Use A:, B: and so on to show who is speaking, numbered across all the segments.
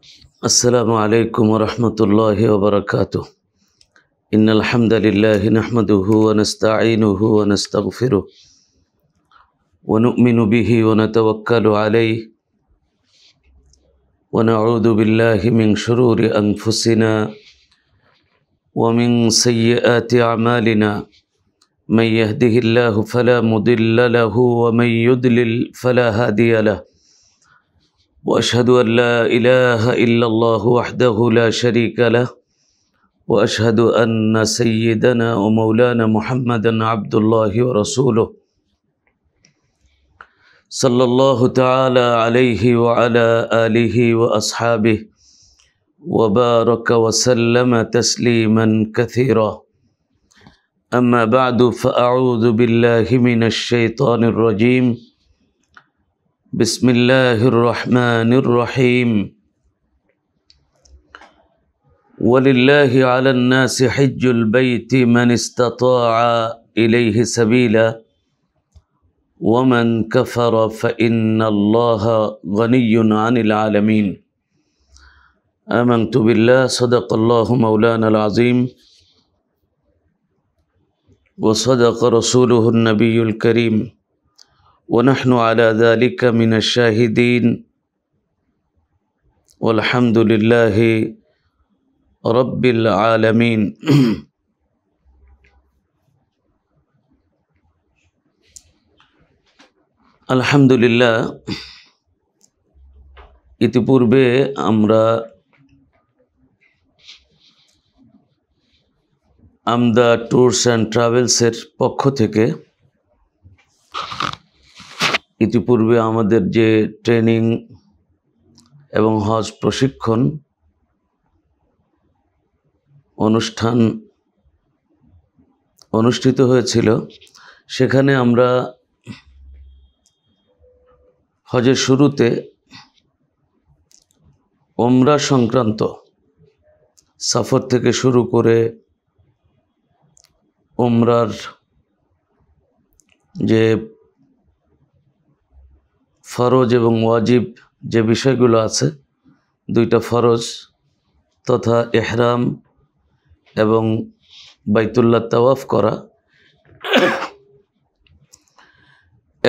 A: السلام عليكم ورحمة الله وبركاته. إن الحمد لله نحمده ونستعينه ونستغفره ونؤمن به ونتوكل عليه ونعوذ بالله من شرور أنفسنا ومن سيئات أعمالنا. من يهده الله فلا مضل له ومن يضلل فلا هادي له. وأشهد أن لا إله إلا الله وحده لا شريك له وأشهد أن سيدنا ومولانا محمدا عبد الله ورسوله صلى الله تعالى عليه وعلى آله وأصحابه وبارك وسلم تسليما كثيرا. أما بعد فأعوذ بالله من الشيطان الرجيم. بسم الله الرحمن الرحيم. ولله على الناس حج البيت من استطاع إليه سبيلا ومن كفر فإن الله غني عن العالمين. آمنت بالله صدق الله مولانا العظيم وصدق رسوله النبي الكريم ونحن على ذلك من الشاهدين والحمد لله رب العالمين. আলহামদুলিল্লাহ, ইতিপূর্বে আমরা আমদা ট্যুরস অ্যান্ড ট্রাভেলসের পক্ষ থেকে ইতিপূর্বে আমাদের যে ট্রেনিং এবং হজ প্রশিক্ষণ অনুষ্ঠান অনুষ্ঠিত হয়েছিল, সেখানে আমরা হজের শুরুতে ওমরা সংক্রান্ত সফর থেকে শুরু করে ওমরার যে ফরজ এবং ওয়াজিব যে বিষয়গুলো আছে, দুইটা ফরজ তথা ইহরাম এবং বাইতুল্লাহ তাওয়াফ করা,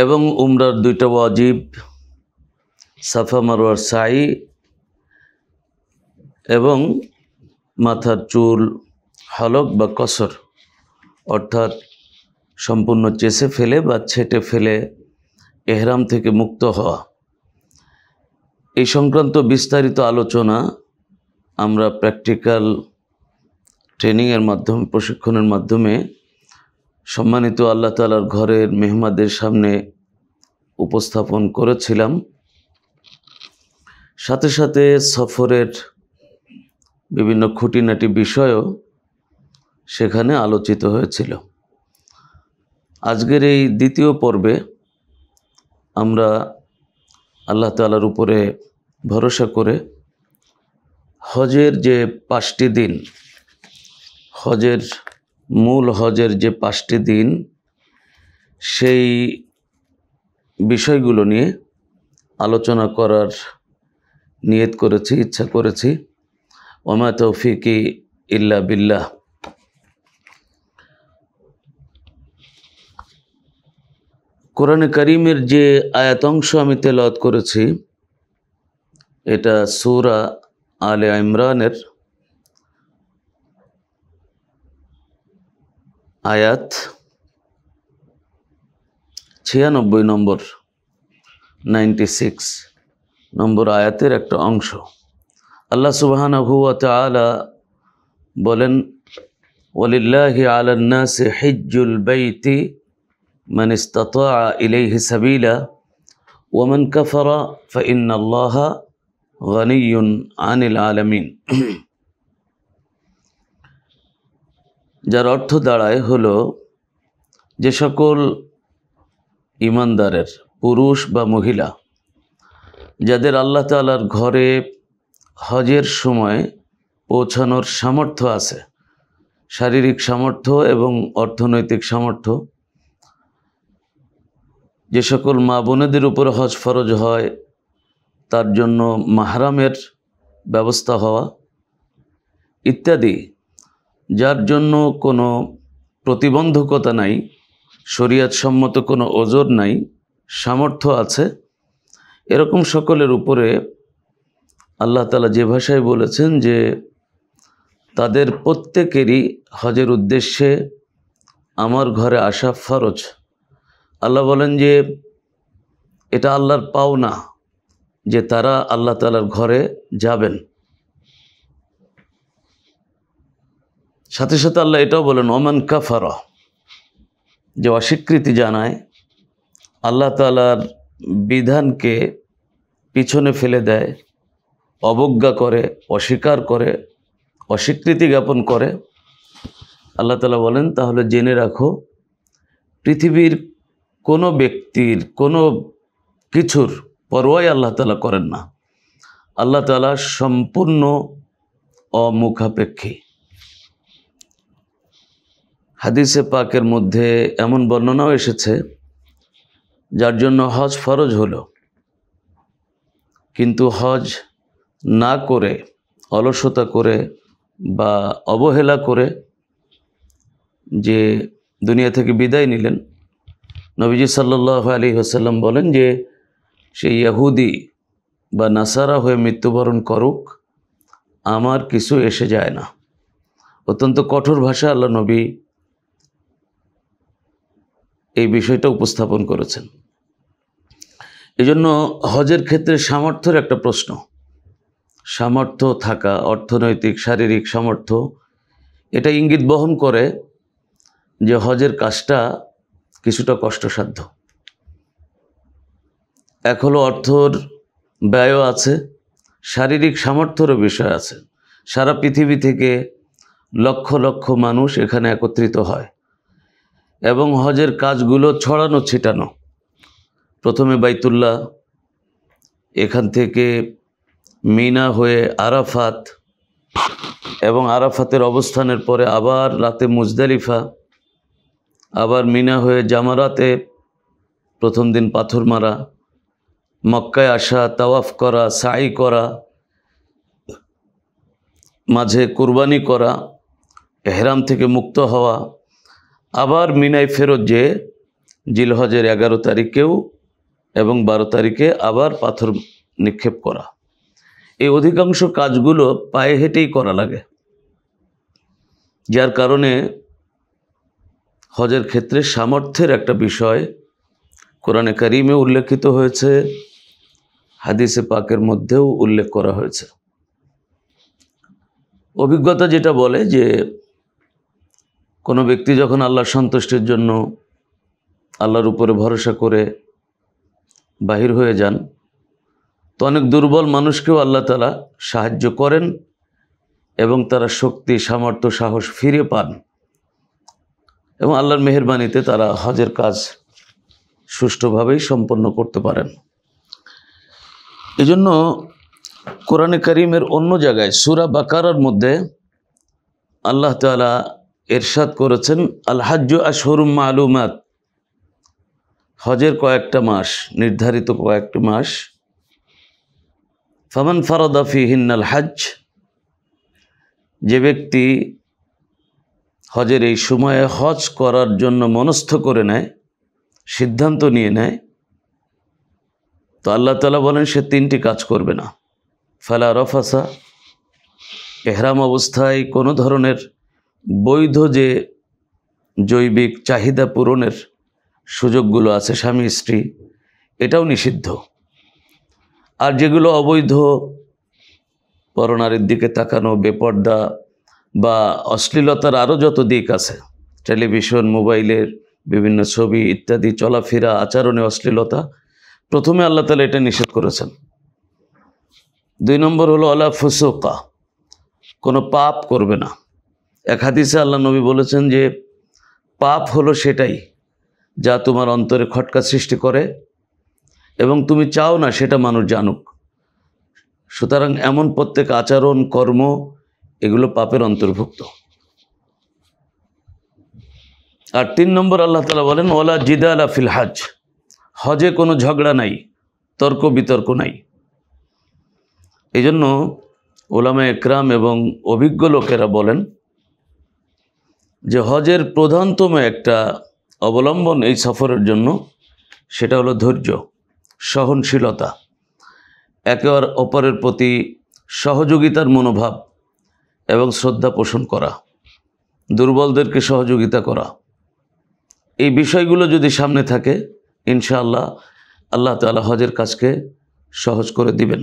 A: এবং উমরার দুইটা ওয়াজিব সাফা মারওয়ার সাই এবং মাথার চুল হলক বা কসর, অর্থাৎ সম্পূর্ণ চেষে ফেলে বা ছেটে ফেলে এহরাম থেকে মুক্ত হওয়া, এই সংক্রান্ত বিস্তারিত আলোচনা আমরা প্র্যাকটিক্যাল ট্রেনিংয়ের মাধ্যমে, প্রশিক্ষণের মাধ্যমে সম্মানিত আল্লাহ তাআলার ঘরের মেহমানদের সামনে উপস্থাপন করেছিলাম। সাথে সাথে সফরের বিভিন্ন খুঁটিনাটি বিষয়ও সেখানে আলোচিত হয়েছিল। আজকের এই দ্বিতীয় পর্বে আমরা আল্লাহ তাআলার উপরে ভরসা করে হজের যে 5টি দিন, হজের মূল হজের যে 5টি দিন, সেই বিষয়গুলো নিয়ে আলোচনা করার নিয়ত করেছি, ইচ্ছা করেছি। ওমা তৌফিকি ইল্লা বিল্লাহ। কোরআনে কারীমের যে আয়াতাংশ আমি তেলাওয়াত করেছি, এটা সূরা আলে ইমরানের আয়াত 96 নম্বর, 96 নম্বর আয়াতের একটা অংশ। আল্লাহ সুবহানাহু ওয়া তাআলা বলেন, ওয়ালিল্লাহি আলান নাসি হিজ্জুল বাইতি মান ইসতাতাআ ইলাইহি সাবিলা ওয়া মান কাফারা ফাইন্নাল্লাহা গানিয়্যুন আনিল আলামিন। যার অর্থ দাঁড়ায় হলো, যে সকল ইমানদারের পুরুষ বা মহিলা যাদের আল্লাহ তাআলার ঘরে হজের সময় পৌঁছানোর সামর্থ্য আছে, শারীরিক সামর্থ্য এবং অর্থনৈতিক সামর্থ্য, যে সকল মা বোনেদের উপর হজ ফরজ হয় তার জন্য মাহরামের ব্যবস্থা হওয়া ইত্যাদি, যার জন্য কোনো প্রতিবন্ধকতা নাই, শরীয়তসম্মত কোনো ওজর নাই, সামর্থ্য আছে, এরকম সকলের উপরে আল্লাহ তাআলা যে ভাষায় বলেছেন যে তাদের প্রত্যেকেরই হজের উদ্দেশ্যে আমার ঘরে আসা ফরজ। আল্লাহ বলেন যে এটা আল্লাহর পাওনা যে তারা আল্লাহ তাআলার ঘরে যাবেন। সাথে সাথে আল্লাহ এটাও বলেন ওমান কাফারা, যে অস্বীকৃতি জানায়, আল্লাহ তাআলার বিধানকে পিছনে ফেলে দেয়, অবজ্ঞা করে, অস্বীকার করে, অস্বীকৃতি জ্ঞাপন করে, আল্লাহ তাআলা বলেন তাহলে জেনে রাখো পৃথিবীর কোনো ব্যক্তির কোনো কিছুর পরোয়াই আল্লাহ তাআলা করেন না। আল্লাহ তাআলা সম্পূর্ণ অমুখাপেক্ষী। হাদিসে পাকের মধ্যে এমন বর্ণনাও এসেছে যার জন্য হজ ফরজ হলো, কিন্তু হজ না করে, অলসতা করে বা অবহেলা করে যে দুনিয়া থেকে বিদায় নিলেন, নবীজি সাল্লাল্লাহু আলাইহি ওয়াসাল্লাম বলেন যে সে ইহুদি বা নাসারা হয়ে মৃত্যুবরণ করুক, আমার কিছু এসে যায় না। অত্যন্ত কঠোর ভাষা আল্লাহ নবী এই বিষয়টা উপস্থাপন করেছেন। এজন্য হজের ক্ষেত্রে সামর্থ্যের একটা প্রশ্ন, সামর্থ্য থাকা, অর্থনৈতিক শারীরিক সামর্থ্য, এটা ইঙ্গিত বহন করে যে হজের কাজটা কিছুটা কষ্টসাধ্য। এক হলো অর্থর ব্যয়ও আছে, শারীরিক সামর্থ্যেরও বিষয় আছে। সারা পৃথিবী থেকে লক্ষ লক্ষ মানুষ এখানে একত্রিত হয় এবং হজের কাজগুলো ছড়ানো ছিটানো। প্রথমে বাইতুল্লাহ, এখান থেকে মিনা হয়ে আরাফাত, এবং আরাফাতের অবস্থানের পরে আবার রাতে মুজদালিফা, আবার মিনা হয়ে জামারাতে প্রথম দিন পাথর মারা, মক্কায় আসা, তাওয়াফ করা, সাই করা, মাঝে কুরবানি করা, এহরাম থেকে মুক্ত হওয়া, আবার মিনায় ফেরত যে জিলহজের 11 তারিখেও এবং 12 তারিখে আবার পাথর নিক্ষেপ করা। এই অধিকাংশ কাজগুলো পায়ে হেঁটেই করা লাগে, যার কারণে হজের ক্ষেত্রে সামর্থ্যের একটা বিষয় কোরআনে কারিমে উল্লেখিত হয়েছে, হাদিসে পাকের মধ্যেও উল্লেখ করা হয়েছে। অভিজ্ঞতা যেটা বলে যে কোনো ব্যক্তি যখন আল্লাহর সন্তুষ্টির জন্য আল্লাহর উপরে ভরসা করে বাহির হয়ে যান, তো অনেক দুর্বল মানুষকেও আল্লাহ তাআলা সাহায্য করেন এবং তারা শক্তি, সামর্থ্য, সাহস ফিরে পান এবং আল্লাহর মেহেরবানিতে তারা হজের কাজ সুষ্ঠুভাবেই সম্পন্ন করতে পারেন। এজন্য কোরআনে কারিমের অন্য জায়গায় সূরা বাকারার মধ্যে আল্লাহ তাআলা ইরশাদ করেছেন, আল হাজ্জু আশহুরুম মালুমাত, হজের কয়েকটা মাস, নির্ধারিত কয়েকটি মাস। ফামান ফারাদা ফিহিন্নাল হজ, যে ব্যক্তি হজের এই সময়ে হজ করার জন্য মনস্থ করে নেয়, সিদ্ধান্ত নিয়ে নেয়, তো আল্লাহ তাআলা বলেন সে 3টি কাজ করবে না। ফালা রফাসা, এহরাম অবস্থায় কোনো ধরনের বৈধ যে জৈবিক চাহিদা পূরণের সুযোগগুলো আছে স্বামী স্ত্রী, এটাও নিষিদ্ধ। আর যেগুলো অবৈধ, পরনারীর দিকে তাকানো, বেপর্দা বা অশ্লীলতার আরও যত দিক আছে, টেলিভিশন, মোবাইলের বিভিন্ন ছবি ইত্যাদি, চলাফেরা, আচরণে অশ্লীলতা, প্রথমে আল্লাহ তাআলা এটা নিষেধ করেছেন। 2 নম্বর হলো আলা ফুসুকা, কোনো পাপ করবে না। এক হাদিসে আল্লাহ নবী বলেছেন যে পাপ হলো সেটাই যা তোমার অন্তরে খটকা সৃষ্টি করে এবং তুমি চাও না সেটা মানুষ জানুক। সুতরাং এমন প্রত্যেক আচরণ, কর্ম, এগুলো পাপের অন্তর্ভুক্ত। আর 3 নম্বর আল্লাহ তাআলা বলেন ওয়ালা জিদালা ফিল হজ, হজে কোনো ঝগড়া নাই, তর্ক বিতর্ক নাই। এই জন্য উলামা একরাম এবং অভিজ্ঞ লোকেরা বলেন যে হজের প্রধানতম একটা অবলম্বন এই সফরের জন্য সেটা হলো ধৈর্য, সহনশীলতা, একে অপরের প্রতি সহযোগিতার মনোভাব এবং শ্রদ্ধা পোষণ করা, দুর্বলদেরকে সহযোগিতা করা। এই বিষয়গুলো যদি সামনে থাকে ইনশাআল্লাহ আল্লাহ তাআলা হজের কাজকে সহজ করে দিবেন।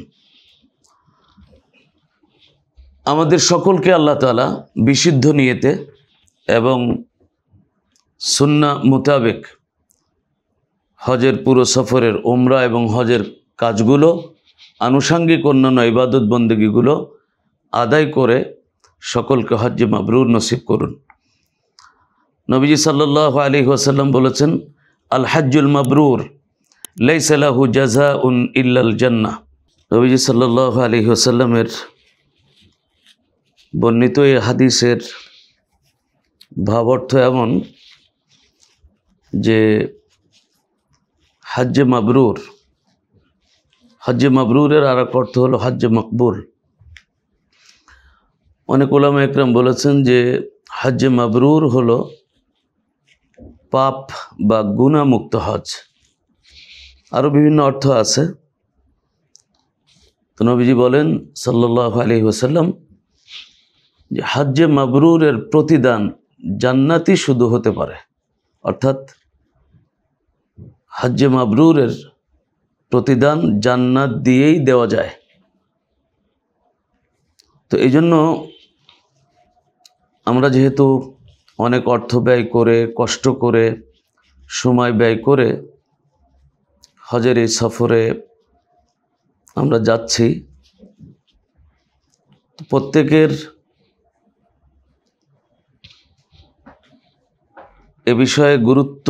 A: আমাদের সকলকে আল্লাহ তাআলা বিশুদ্ধ নিয়তে এবং সুন্নাহ মোতাবেক হজের পুরো সফরের উমরা এবং হজের কাজগুলো, আনুষাঙ্গিক অন্যান্য ইবাদত বন্দেগীগুলো আদায় করে সকলকে হজ্জে মাবরুর নসিব করুন। নবীজি সাল্লাল্লাহু আলাইহি ওয়াসাল্লাম বলেছেন, আল হজ্জুল মাবরুর লাইসা লাহু জাযাউন ইল্লাল জান্নাহ। নবীজি সাল্লাল্লাহু আলাইহি ওয়াসাল্লামের বর্ণিত এই হাদিসের ভাবার্থ এমন যে হজ্জে মাবরুরের আর এক অর্থ হলো হজ্জে মকবুল। অনেক উলামা একরাম বলেছেন যে হজ্জে মাবরুর হলো পাপ বা গুনাহমুক্ত হজ। আরও বিভিন্ন অর্থ আছে। তো নবীজি বলেন সাল্লাল্লাহু আলাইহি ওয়াসাল্লাম যে হজ্জে মাবরুরের প্রতিদান জান্নাতি শুধু হতে পারে, অর্থাৎ হজ্জে মাবরুরের প্রতিদান জান্নাত দিয়েই দেওয়া যায়। তো এই জন্য আমরা যেহেতু অনেক অর্থ ব্যয় করে, কষ্ট করে, সময় ব্যয় করে হজের এই সফরে আমরা যাচ্ছি, প্রত্যেকের এ বিষয়ে গুরুত্ব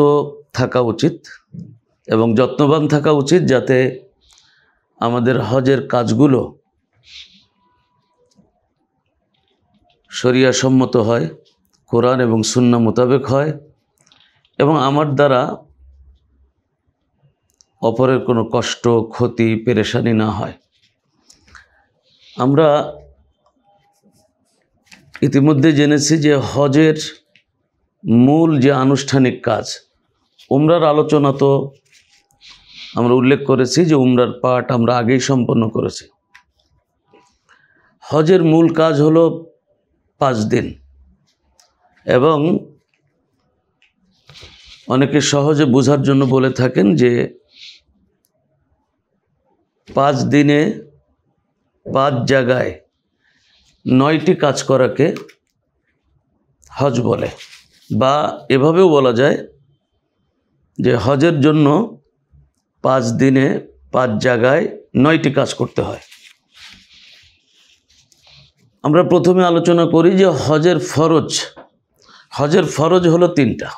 A: থাকা উচিত এবং যত্নবান থাকা উচিত যাতে আমাদের হজের কাজগুলো শরিয়া সম্মত হয়, কোরআন এবং সুন্নাহ মোতাবেক হয় এবং আমার দ্বারা অপরের কোনো কষ্ট, ক্ষতি, পেরেশানি না হয়। আমরা ইতিমধ্যে জেনেছি যে হজের মূল যে আনুষ্ঠানিক কাজ, উমরার আলোচনা তো আমরা উল্লেখ করেছি যে উমরার পাঠ আমরা আগেই সম্পন্ন করেছি। হজের মূল কাজ হলো 5 দিন এবং অনেকে সহজে বোঝার জন্য বলে থাকেন যে 5 দিনে 5 জায়গায় 9টি কাজ করাকে হজ বলে, বা এভাবেও বলা যায় যে হজের জন্য 5 দিনে 5 জায়গায় 9টি কাজ করতে হয়। আমরা প্রথমে আলোচনা করি যে হজের ফরজ হলো 3টা।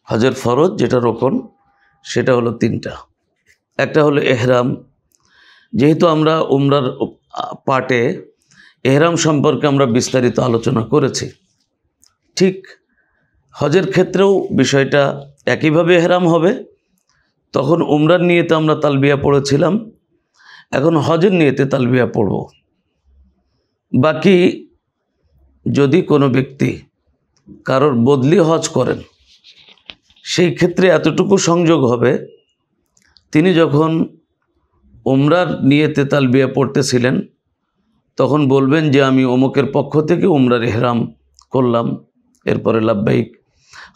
A: হজের ফরজ যেটা রোকন সেটা হলো 3টা। একটা হলো এহরাম। যেহেতু আমরা উমরার পাঠে এহরাম সম্পর্কে আমরা বিস্তারিত আলোচনা করেছি, ঠিক হজের ক্ষেত্রেও বিষয়টা একইভাবে এহরাম হবে। তখন উমরার নিয়তে আমরা তালবিয়া পড়েছিলাম, এখন হজের নিয়তে তালবিয়া পড়ব। বাকি যদি কোনো ব্যক্তি কারোর বদলি হজ করেন, সেই ক্ষেত্রে এতটুকু সংযোগ হবে, তিনি যখন উমরার নিয়তে তালবিয়া পড়তেছিলেন তখন বলবেন যে আমি অমুকের পক্ষ থেকে উমরার ইহরাম করলাম, এরপরে লাব্বাইক।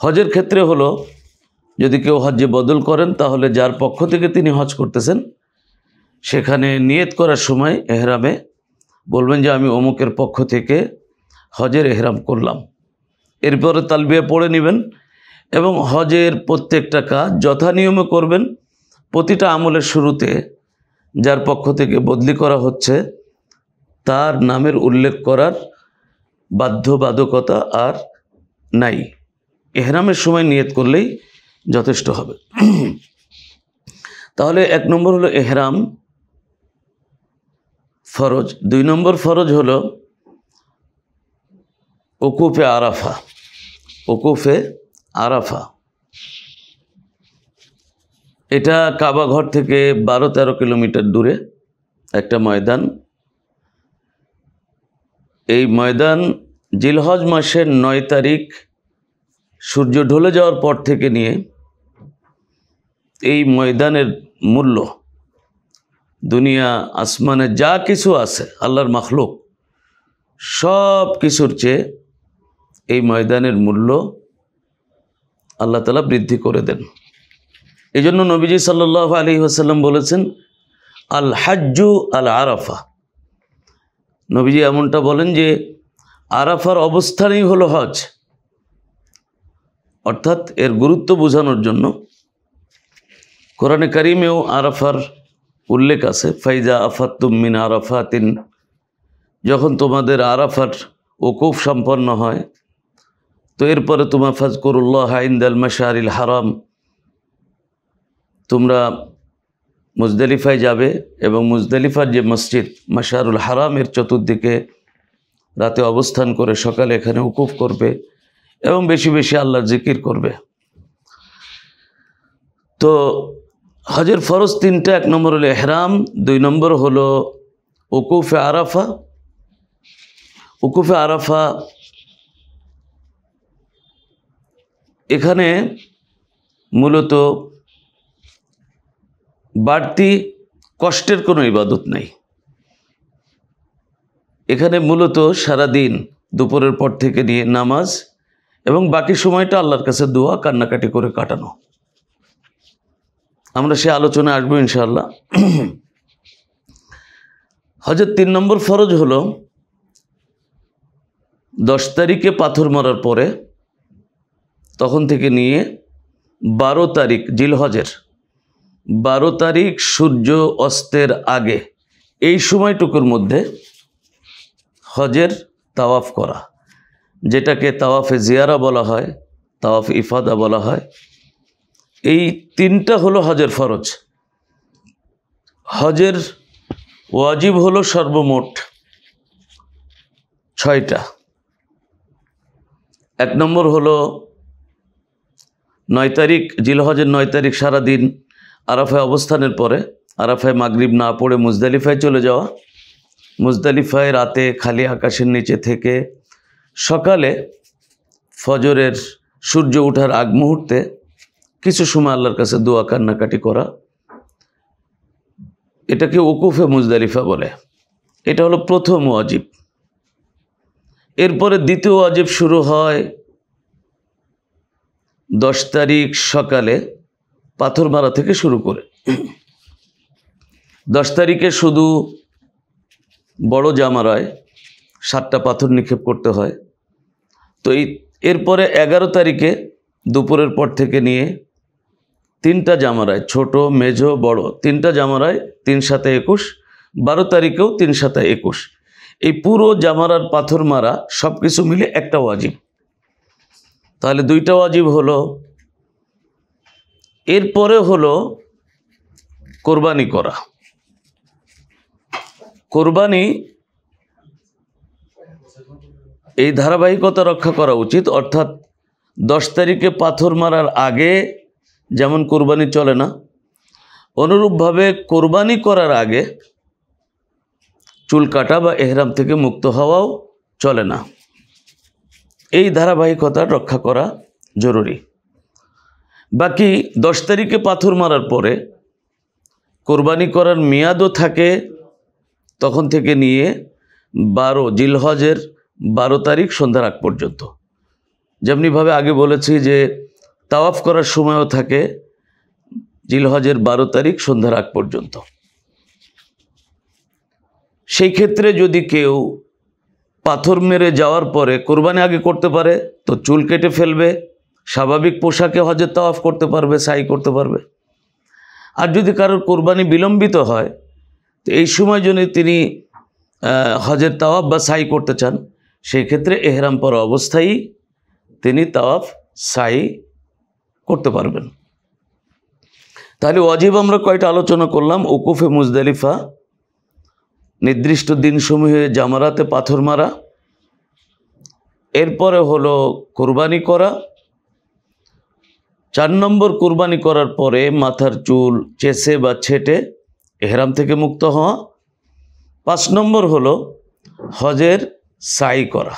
A: হজের ক্ষেত্রে হলো যদি কেউ হজ্জে বদল করেন তাহলে যার পক্ষ থেকে তিনি হজ করতেছেন সেখানে নিয়ত করার সময় এহরামে বলবেন যে আমি অমুকের পক্ষ থেকে হজের এহরাম করলাম, এরপরে তালবিয়া পড়ে নেবেন এবং হজের প্রত্যেকটা কাজ যথানিয়মে করবেন। প্রতিটা আমলের শুরুতে যার পক্ষ থেকে বদলি করা হচ্ছে তার নামের উল্লেখ করার বাধ্যবাধকতা আর নাই। এহরামের সময় নিয়ত করলেই যথেষ্ট হবে। তাহলে 1 নম্বর হলো এহরাম ফরজ। 2 নম্বর ফরজ হলো ওকুফে আরাফা। এটা কাবা ঘর থেকে 12-13 কিলোমিটার দূরে একটা ময়দান। এই ময়দান জিলহজ মাসের 9 তারিখ সূর্য ঢলে যাওয়ার পর থেকে নিয়ে এই ময়দানের মূল্য দুনিয়া আসমানে যা কিছু আছে আল্লাহর মাখলুক সব কিছুর চেয়ে এই ময়দানের মূল্য আল্লাহ তাআলা বৃদ্ধি করে দেন। এই জন্য নবীজি সাল্লাল্লাহু আলাইহি ওয়াসাল্লাম বলেছেন, আল হাজ্জু আল আরাফা। নবীজি এমনটা বলেন যে আরাফার অবস্থানই হলো হজ, অর্থাৎ এর গুরুত্ব বোঝানোর জন্য কোরআনে কারিমেও আরাফার উল্লেখ আছে। ফাইজা আফাতুম মিন আরাফাতিন, যখন তোমাদের আরাফার ওকুফ সম্পন্ন হয় তো এরপরে তোমার ফাজকুরুল্লাহ ইনদাল মাশারিল হারাম, তোমরা মুজদালিফায় যাবে এবং মুজদালিফার যে মসজিদ মাশারুল হারামের চতুর্দিকে রাতে অবস্থান করে সকালে এখানে উকুফ করবে এবং বেশি বেশি আল্লাহর জিকির করবে। তো হজের ফরজ 3টা। 1 নম্বর হলো ইহরাম, 2 নম্বর হলো উকুফে আরাফা। উকুফে আরাফা এখানে মূলত বাড়তি কষ্টের কোনো ইবাদত নাই। এখানে মূলত সারাদিন দুপুরের পর থেকে নিয়ে নামাজ এবং বাকি সময়টা আল্লাহর কাছে দোয়া কান্নাকাটি করে কাটানো। আমরা সে আলোচনায় আসবো ইনশাআল্লাহ। হজের 3 নম্বর ফরজ হলো 10 তারিখে পাথর মারার পরে তখন থেকে নিয়ে 12 তারিখ জিলহজের 12 তারিখ সূর্য অস্তের আগে এই সময়টুকুর মধ্যে হজের তাওয়াফ করা, যেটাকে তাওয়াফে জিয়ারা বলা হয়, তাওয়াফ ইফাদা বলা হয়। এই 3টা হলো হজের ফরজ। হজের ওয়াজিব হলো সর্বমোট 6টা। 1 নম্বর হলো 9 তারিখ জিলহজের 9 তারিখ সারাদিন আরাফায় অবস্থানের পরে আরাফায় মাগরিব না পড়ে মুজদালিফায় চলে যাওয়া। মুজদালিফায় রাতে খালি আকাশের নিচে থেকে সকালে ফজরের সূর্য ওঠার আগ মুহূর্তে কিছু সময় আল্লাহর কাছে দোয়া কান্নাকাটি করা, এটাকে উকুফে মুজদালিফা বলে। এটা হলো প্রথম ওয়াজিব। এরপরে দ্বিতীয় ওয়াজিব শুরু হয় 10 তারিখ সকালে পাথর মারা থেকে শুরু করে। 10 তারিখে শুধু বড় জামারায় 7টা পাথর নিক্ষেপ করতে হয়। তো এরপরে 11 তারিখে দুপুরের পর থেকে নিয়ে 3টা জামারায়, ছোট মেঝো বড় 3টা জামারায় 3 × 7 = 21, 12 তারিখেও 3 × 7 = 21। এই পুরো জামারার পাথর মারা সব কিছু মিলে একটা ওয়াজিব। তাহলে 2টা ওয়াজিব হলো। এরপরে হলো কোরবানি করা। কোরবানি এই ধারাবাহিকতা রক্ষা করা উচিত, অর্থাৎ 10 তারিখে পাথর মারার আগে যেমন কোরবানি চলে না, অনুরূপভাবে কোরবানি করার আগে চুল কাটা বা এহরাম থেকে মুক্ত হওয়াও চলে না। এই ধারাবাহিকতা রক্ষা করা জরুরি। বাকি 10 তারিখে পাথর মারার পরে কোরবানি করার মেয়াদও থাকে তখন থেকে নিয়ে 12 জিলহজের 12 তারিখ সন্ধ্যার আগ পর্যন্ত। যেমনিভাবে আগে বলেছি যে তাওয়াফ করার সময়ও থাকে জিলহজের 12 তারিখ সন্ধ্যার আগ পর্যন্ত। সেই ক্ষেত্রে যদি কেউ পাথর মেরে যাওয়ার পরে কোরবানি আগে করতে পারে তো চুল কেটে ফেলবে, স্বাভাবিক পোশাকে হজের তাওয়াফ করতে পারবে, সাই করতে পারবে। আর যদি কারোর কোরবানি বিলম্বিত হয় তো এই সময় যদি তিনি হজের তাওয়াফ বা সাই করতে চান, সেই ক্ষেত্রে এহরাম পরা অবস্থায় তিনি তাওয়াফ সাই করতে পারবেন। তাহলে ওয়াজিব আমরা কয়টা আলোচনা করলাম? উকুফে মুজদালিফা, নির্দিষ্ট দিনসমূহে জামারাতে পাথর মারা, এরপরে হলো কোরবানি করা। 4 নম্বর কোরবানি করার পরে মাথার চুল চেঁচে বা ছেটে এহরাম থেকে মুক্ত হওয়া। 5 নম্বর হলো হজের সাই করা।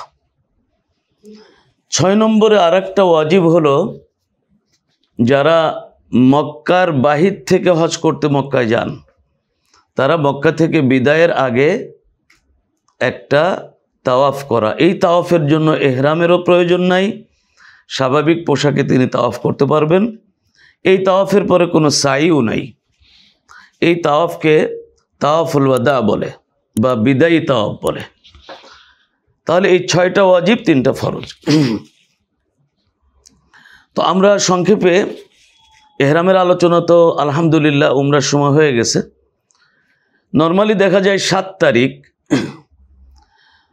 A: 6 নম্বরে আরেকটা ওয়াজিব হলো, যারা মক্কার বাহির থেকে হজ করতে মক্কায় যান, তারা মক্কা থেকে বিদায়ের আগে একটা তাওয়াফ করা। এই তাওয়াফের জন্য এহরামেরও প্রয়োজন নাই, স্বাভাবিক পোশাকে তিনি তাওয়াফ করতে পারবেন। এই তাওয়াফের পরে কোনো সাইও নাই। এই তাওয়াফকে তাওয়াফুল ওয়াদা বলে বা বিদায়ী তাওয়াফ বলে। তাহলে এই 6টা ওয়াজিব, 3টা ফরজ। তো আমরা সংক্ষেপে এহরামের আলোচনা তো আলহামদুলিল্লাহ উমরার সময় হয়ে গেছে। নর্মালি দেখা যায় 7 তারিখ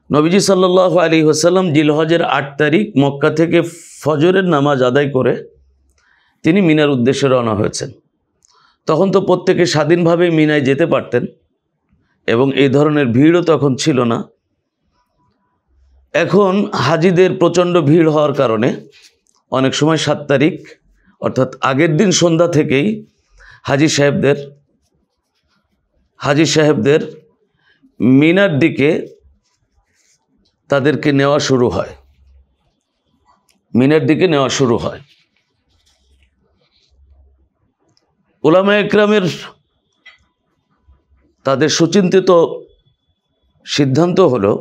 A: নবীজি সাল্লাল্লাহু আলাইহি ওয়াসাল্লাম জিলহজের 8 তারিখ মক্কা থেকে ফজরের নামাজ আদায় করে তিনি মিনার উদ্দেশ্যে রওনা হয়েছেন। তখন তো প্রত্যেকে স্বাধীনভাবে মিনায় যেতে পারতেন এবং এই ধরনের ভিড়ও তখন ছিল না। এখন হাজিদের প্রচণ্ড ভিড় হওয়ার কারণে অনেক সময় 7 তারিখ অর্থাৎ আগের দিন সন্ধ্যা থেকেই হাজি সাহেবদের মিনার দিকে তাদেরকে নেওয়া শুরু হয়, মিনার দিকে নেওয়া শুরু হয়। উলামা একরামের তাদের সুচিন্তিত সিদ্ধান্ত হলো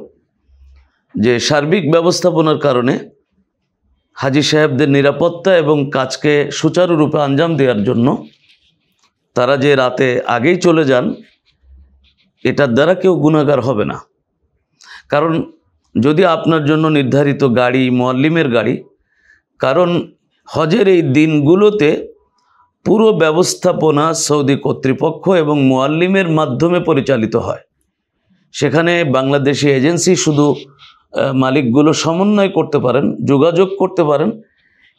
A: যে সার্বিক ব্যবস্থাপনার কারণে হাজি সাহেবদের নিরাপত্তা এবং কাজকে সুচারুরূপে আঞ্জাম দেওয়ার জন্য তারা যে রাতে আগেই চলে যান, এটার দ্বারা কেউ গুনাহগার হবে না। কারণ যদি আপনার জন্য নির্ধারিত গাড়ি মুআল্লিমের গাড়ি, কারণ হজের এই দিনগুলোতে পুরো ব্যবস্থাপনা সৌদি কর্তৃপক্ষ এবং মুআল্লিমের মাধ্যমে পরিচালিত হয়। সেখানে বাংলাদেশি এজেন্সি শুধু মালিকগুলো সমন্বয় করতে পারেন, যোগাযোগ করতে পারেন,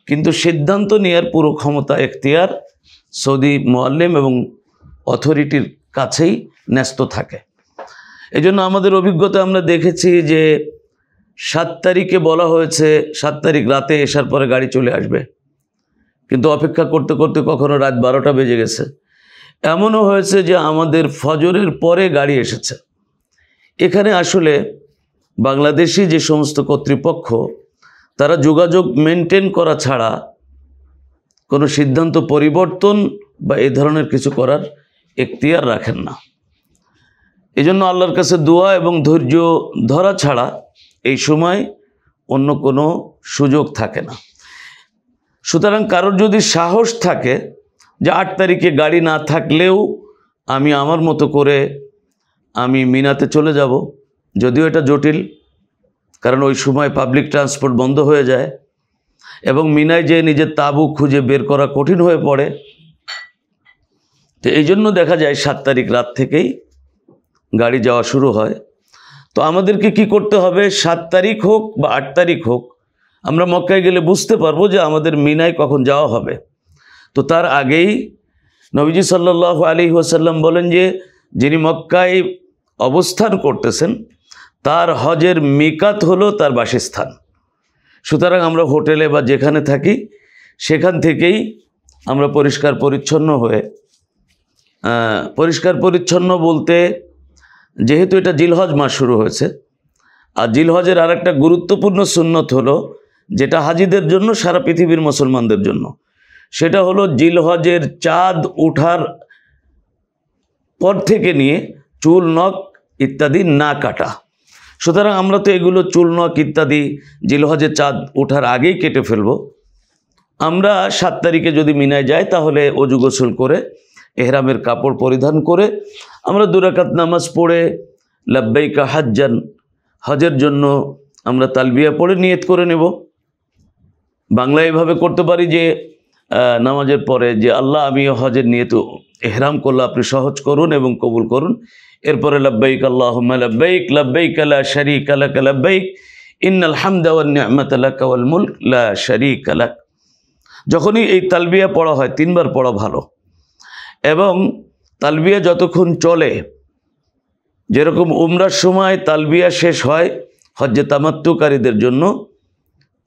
A: কিন্তু সিদ্ধান্ত নেওয়ার পুরো ক্ষমতা এখতিয়ার সৌদি মুআল্লিম এবং অথরিটির কাছেই ন্যস্ত থাকে। এজন্য আমাদের অভিজ্ঞতা আমরা দেখেছি যে 7 তারিখে বলা হয়েছে 7 তারিখ রাতে এসার পরে গাড়ি চলে আসবে, কিন্তু অপেক্ষা করতে করতে কখনো রাত 12টা বেজে গেছে। এমনও হয়েছে যে আমাদের ফজরের পরে গাড়ি এসেছে। এখানে আসলে বাংলাদেশি যে সমস্ত কর্তৃপক্ষ, তারা যোগাযোগ মেনটেন করা ছাড়া কোনো সিদ্ধান্ত পরিবর্তন বা এই ধরনের কিছু করার এখতিয়ার রাখেন না। এজন্য আল্লাহর কাছে দোয়া এবং ধৈর্য ধরা ছাড়া এই সময় অন্য কোনো সুযোগ থাকে না। সুতরাং কারোর যদি সাহস থাকে যে 8 তারিখে গাড়ি না থাকলেও আমি আমার মতো করে আমি মিনাতে চলে যাব, যদিও এটা জটিল, কারণ ওই সময় পাবলিক ট্রান্সপোর্ট বন্ধ হয়ে যায় এবং মিনায় যেয়ে নিজের তাঁবু খুঁজে বের করা কঠিন হয়ে পড়ে। তো এই জন্য দেখা যায় 7 তারিখ রাত থেকেই গাড়ি যাওয়া শুরু হয়। তো আমাদেরকে কি করতে হবে, 7 তারিখ হোক বা 8 তারিখ হোক, আমরা মক্কায় গেলে বুঝতে পারবো যে আমাদের মিনায় কখন যাওয়া হবে। তো তার আগেই নবীজি সাল্লাল্লাহু আলাইহি ওয়াসাল্লাম বলেন যে যিনি মক্কায় অবস্থান করতেছেন তার হজের মিকাত হলো তার বাসস্থান। সুতরাং আমরা হোটেলে বা যেখানে থাকি সেখান থেকেই আমরা পরিষ্কার পরিচ্ছন্ন বলতে, যেহেতু এটা জিলহজ মাস শুরু হয়েছে, আর জিলহজের আর একটা গুরুত্বপূর্ণ সুন্নত হলো যেটা হাজিদের জন্য, সারা পৃথিবীর মুসলমানদের জন্য, সেটা হলো জিলহজের চাঁদ ওঠার পর থেকে নিয়ে চুল নখ ইত্যাদি না কাটা। সুতরাং আমরা তো এগুলো চুল নখ ইত্যাদি জিলহজের চাঁদ ওঠার আগেই কেটে ফেলব। আমরা 7 তারিখে যদি মিনায় যাই তাহলে অজু গোসল করে এহরামের কাপড় পরিধান করে আমরা 2 রাকাত নামাজ পড়ে লাব্বাইকা হাজ্জান, হজের জন্য আমরা তালবিয়া পড়ে নিয়ত করে নেব। বাংলায় এভাবে করতে পারি যে নামাজের পরে যে আল্লাহ আমি হজের নিয়ত এহরাম করলে আপনি সহজ করুন এবং কবুল করুন। এরপরে লাব্বাইক আল্লাহুম্মা লাব্বাইক লাব্বাইক লা শারীকা লাক লাব্বাইক ইন্নাল হামদা ওয়ান নি'মাতা লাক ওয়াল মুলক লা শারীকা লাক। যখনই এই তালবিয়া পড়া হয় 3 বার পড়া ভালো, এবং তালবিয়া যতক্ষণ চলে, যেরকম উমরার সময় তালবিয়া শেষ হয় হজ্জে তামাত্তুকারীদের জন্য,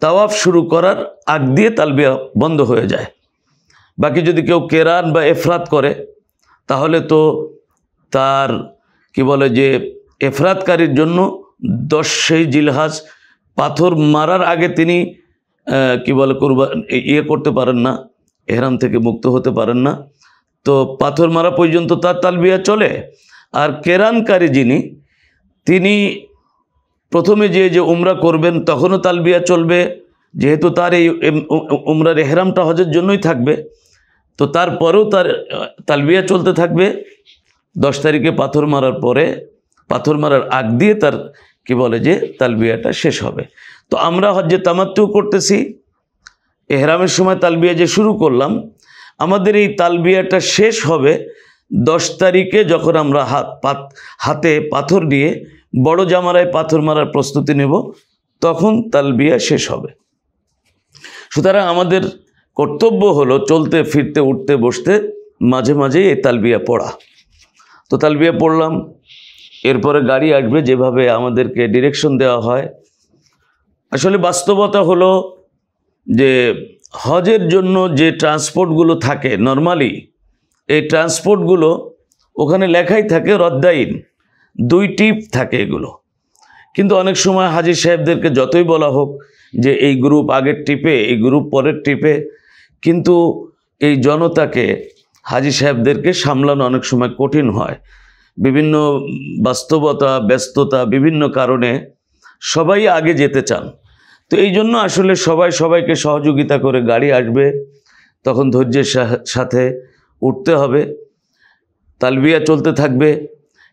A: তাওয়াফ শুরু করার আগ দিয়ে তালবিয়া বন্ধ হয়ে যায়। বাকি যদি কেউ কেরান বা এফরাত করে তাহলে তো তার কি বলে যে এফরাতকারীর জন্য 10 জিলহজ পাথর মারার আগে তিনি কি বলে করতে পারেন না, এহরাম থেকে মুক্ত হতে পারেন না। তো পাথর মারা পর্যন্ত তার তালবিয়া চলে। আর কেরানকারী যিনি, তিনি প্রথমে যে উমরা করবেন তখনও তালবিয়া চলবে, যেহেতু তার এই উমরার এহরামটা হজের জন্যই থাকবে। তো তারপরেও তার তালবিয়া চলতে থাকবে। 10 তারিখে পাথর মারার পরে, পাথর মারার আগ দিয়ে তার কি বলে যে তালবিয়াটা শেষ হবে। তো আমরা হজ্জে তামাত্তু করতেছি, এহরামের সময় তালবিয়া যে শুরু করলাম, আমাদের এই তালবিয়াটা শেষ হবে 10 তারিখে, যখন আমরা হাতে পাথর নিয়ে বড় জামারায় পাথর মারার প্রস্তুতি নেব, তখন তালবিয়া শেষ হবে। সুতরাং আমাদের কর্তব্য হলো চলতে ফিরতে উঠতে বসতে মাঝে মাঝে এই তালবিয়া পড়া। তো তালবিয়া পড়লাম, এরপরে গাড়ি আসবে, যেভাবে আমাদেরকে ডিরেকশন দেওয়া হয়। আসলে বাস্তবতা হলো যে হজের জন্য যে ট্রান্সপোর্টগুলো থাকে নরমালি, এই ট্রান্সপোর্টগুলো ওখানে লেখাই থাকে রদ্দাইন, 2 টিপ থাকে এগুলো। কিন্তু অনেক সময় হাজি সাহেবদেরকে যতই বলা হোক যে এই গ্রুপ আগের টিপে, এই গ্রুপ পরের টিপে, কিন্তু এই জনতাকে, হাজি সাহেবদেরকে সামলানো অনেক সময় কঠিন হয়। বিভিন্ন বাস্তবতা, ব্যস্ততা, বিভিন্ন কারণে সবাই আগে যেতে চান। তো এই জন্য আসলে সবাই সবাইকে সহযোগিতা করে গাড়ি আসবে, তখন ধৈর্যের সাথে উঠতে হবে। তালবিয়া চলতে থাকবে।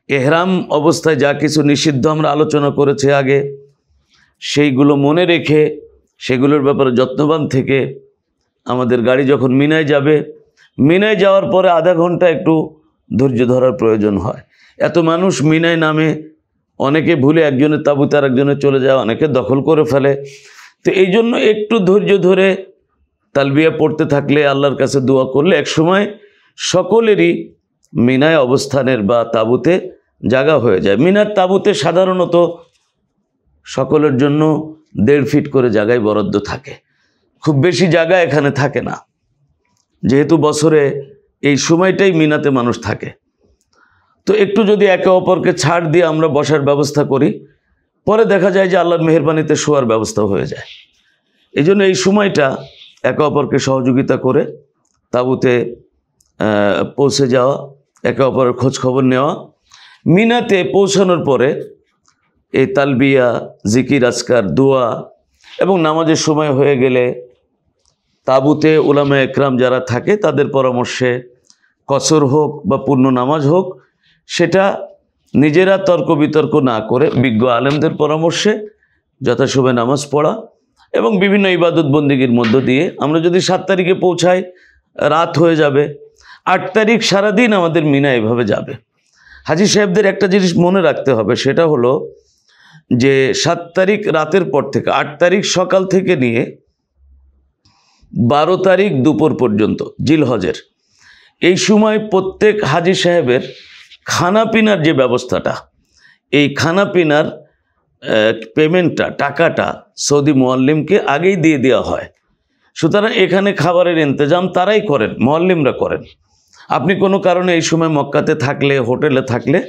A: এহরাম অবস্থায় যা কিছু নিষিদ্ধ আমরা আলোচনা করেছি আগে, সেইগুলো মনে রেখে সেগুলোর ব্যাপারে যত্নবান থেকে আমাদের গাড়ি যখন মিনায় যাবে, মিনায় যাওয়ার পরে আধা ঘন্টা একটু ধৈর্য ধরার প্রয়োজন হয়। এত মানুষ মিনায় নামে, অনেকে ভুলে একজনের তাঁবুতে আর একজনের চলে যায়, অনেকে দখল করে ফেলে। তো এই জন্য একটু ধৈর্য ধরে তালবিয়া পড়তে থাকলে, আল্লাহর কাছে দোয়া করলে একসময় সকলেরই মিনায় অবস্থানের বা তাঁবুতে জায়গা হয়ে যায়। মিনার তাঁবুতে সাধারণত সকলের জন্য 1.5 ফিট করে জায়গায় বরাদ্দ থাকে, খুব বেশি জায়গা এখানে থাকে না, যেহেতু বছরে এই সময়টাই মিনাতে মানুষ থাকে। তো একটু যদি একে অপরকে ছাড় দিয়ে আমরা বসার ব্যবস্থা করি, পরে দেখা যায় যে আল্লাহর মেহেরবানিতে শোয়ার ব্যবস্থা হয়ে যায়। এই জন্য এই সময়টা একে অপরকে সহযোগিতা করে তাঁবুতে পৌঁছে যাওয়া, একে অপরের খোঁজ খবর নেওয়া। মিনাতে পৌঁছানোর পরে এই তালবিয়া, জিকির, আজকার, দোয়া এবং নামাজের সময় হয়ে গেলে তাঁবুতে উলামা একরাম যারা থাকে তাদের পরামর্শে কসর হোক বা পূর্ণ নামাজ হোক, সেটা নিজেরা তর্ক বিতর্ক না করে বিজ্ঞ আলেমদের পরামর্শে যথাসময়ে নামাজ পড়া এবং বিভিন্ন ইবাদত বন্দিগির মধ্য দিয়ে আমরা যদি 7 তারিখে পৌঁছাই, রাত হয়ে যাবে। 8 তারিখ সারাদিন আমাদের মিনা এভাবে যাবে। হাজি সাহেবদের একটা জিনিস মনে রাখতে হবে, সেটা হলো যে 7 তারিখ রাতের পর থেকে 8 তারিখ সকাল থেকে নিয়ে 12 তারিখ দুপুর পর্যন্ত জিলহজের এই সময় প্রত্যেক হাজি সাহেবের খানাপিনার যে ব্যবস্থাটা, এই খানাপিনার পেমেন্টটা, টাকাটা সৌদি মুআল্লিমকে আগেই দিয়ে দেওয়া হয়। সুতরাং এখানে খাবারের ইন্তজাম তারাই করেন, মুআল্লিমরা করেন। আপনি কোনো কারণে এই সময় মক্কাতে থাকলে, হোটেলে থাকলে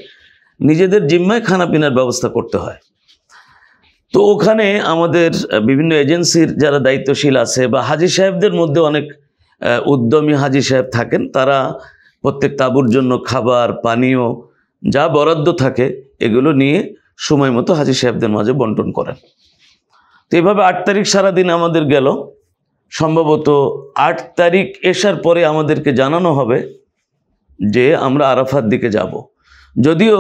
A: নিজেদের জিম্মায় খানাপিনার ব্যবস্থা করতে হয়। তো ওখানে আমাদের বিভিন্ন এজেন্সির যারা দায়িত্বশীল আছে বা হাজি সাহেবদের মধ্যে অনেক উদ্যমী হাজি সাহেব থাকেন, তারা প্রত্যেক তাঁবুর জন্য খাবার, পানীয় যা বরাদ্দ থাকে এগুলো নিয়ে সময় মতো হাজি সাহেবদের মাঝে বন্টন করেন। তো এইভাবে 8 তারিখ সারাদিন আমাদের গেল। সম্ভবত 8 তারিখ এসার পরে আমাদেরকে জানানো হবে যে আমরা আরাফার দিকে যাব। যদিও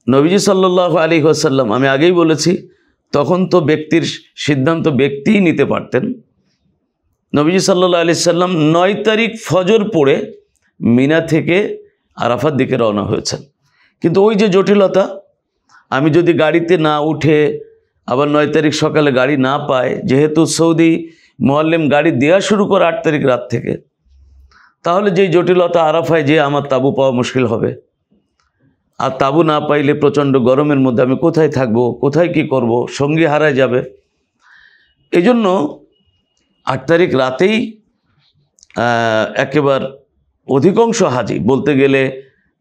A: নবীজি সাল্লাল্লাহু আলাইহি ওয়াসাল্লাম, আমি আগেই বলেছি, তখন তো ব্যক্তির সিদ্ধান্ত ব্যক্তিই নিতে পারতেন। নবীজি সাল্লাল্লাহু আলাইহি সাল্লাম 9 তারিখ ফজর পড়ে মিনা থেকে আরাফার দিকে রওনা হয়েছেন। কিন্তু ওই যে জটিলতা, আমি যদি গাড়িতে না উঠে আবার 9 তারিখ সকালে গাড়ি না পায়, যেহেতু সৌদি মুআল্লিম গাড়ি দেওয়া শুরু করে 8 তারিখ রাত থেকে, তাহলে যেই জটিলতা, আরাফায় যে আমার তাঁবু পাওয়া মুশকিল হবে। আর তাঁবু না পাইলে প্রচণ্ড গরমের মধ্যে আমি কোথায় থাকব, কোথায় কি করব, সঙ্গী হারায় যাবে। এই জন্য 8 তারিখ রাতেই একেবারে অধিকাংশ হাজি, বলতে গেলে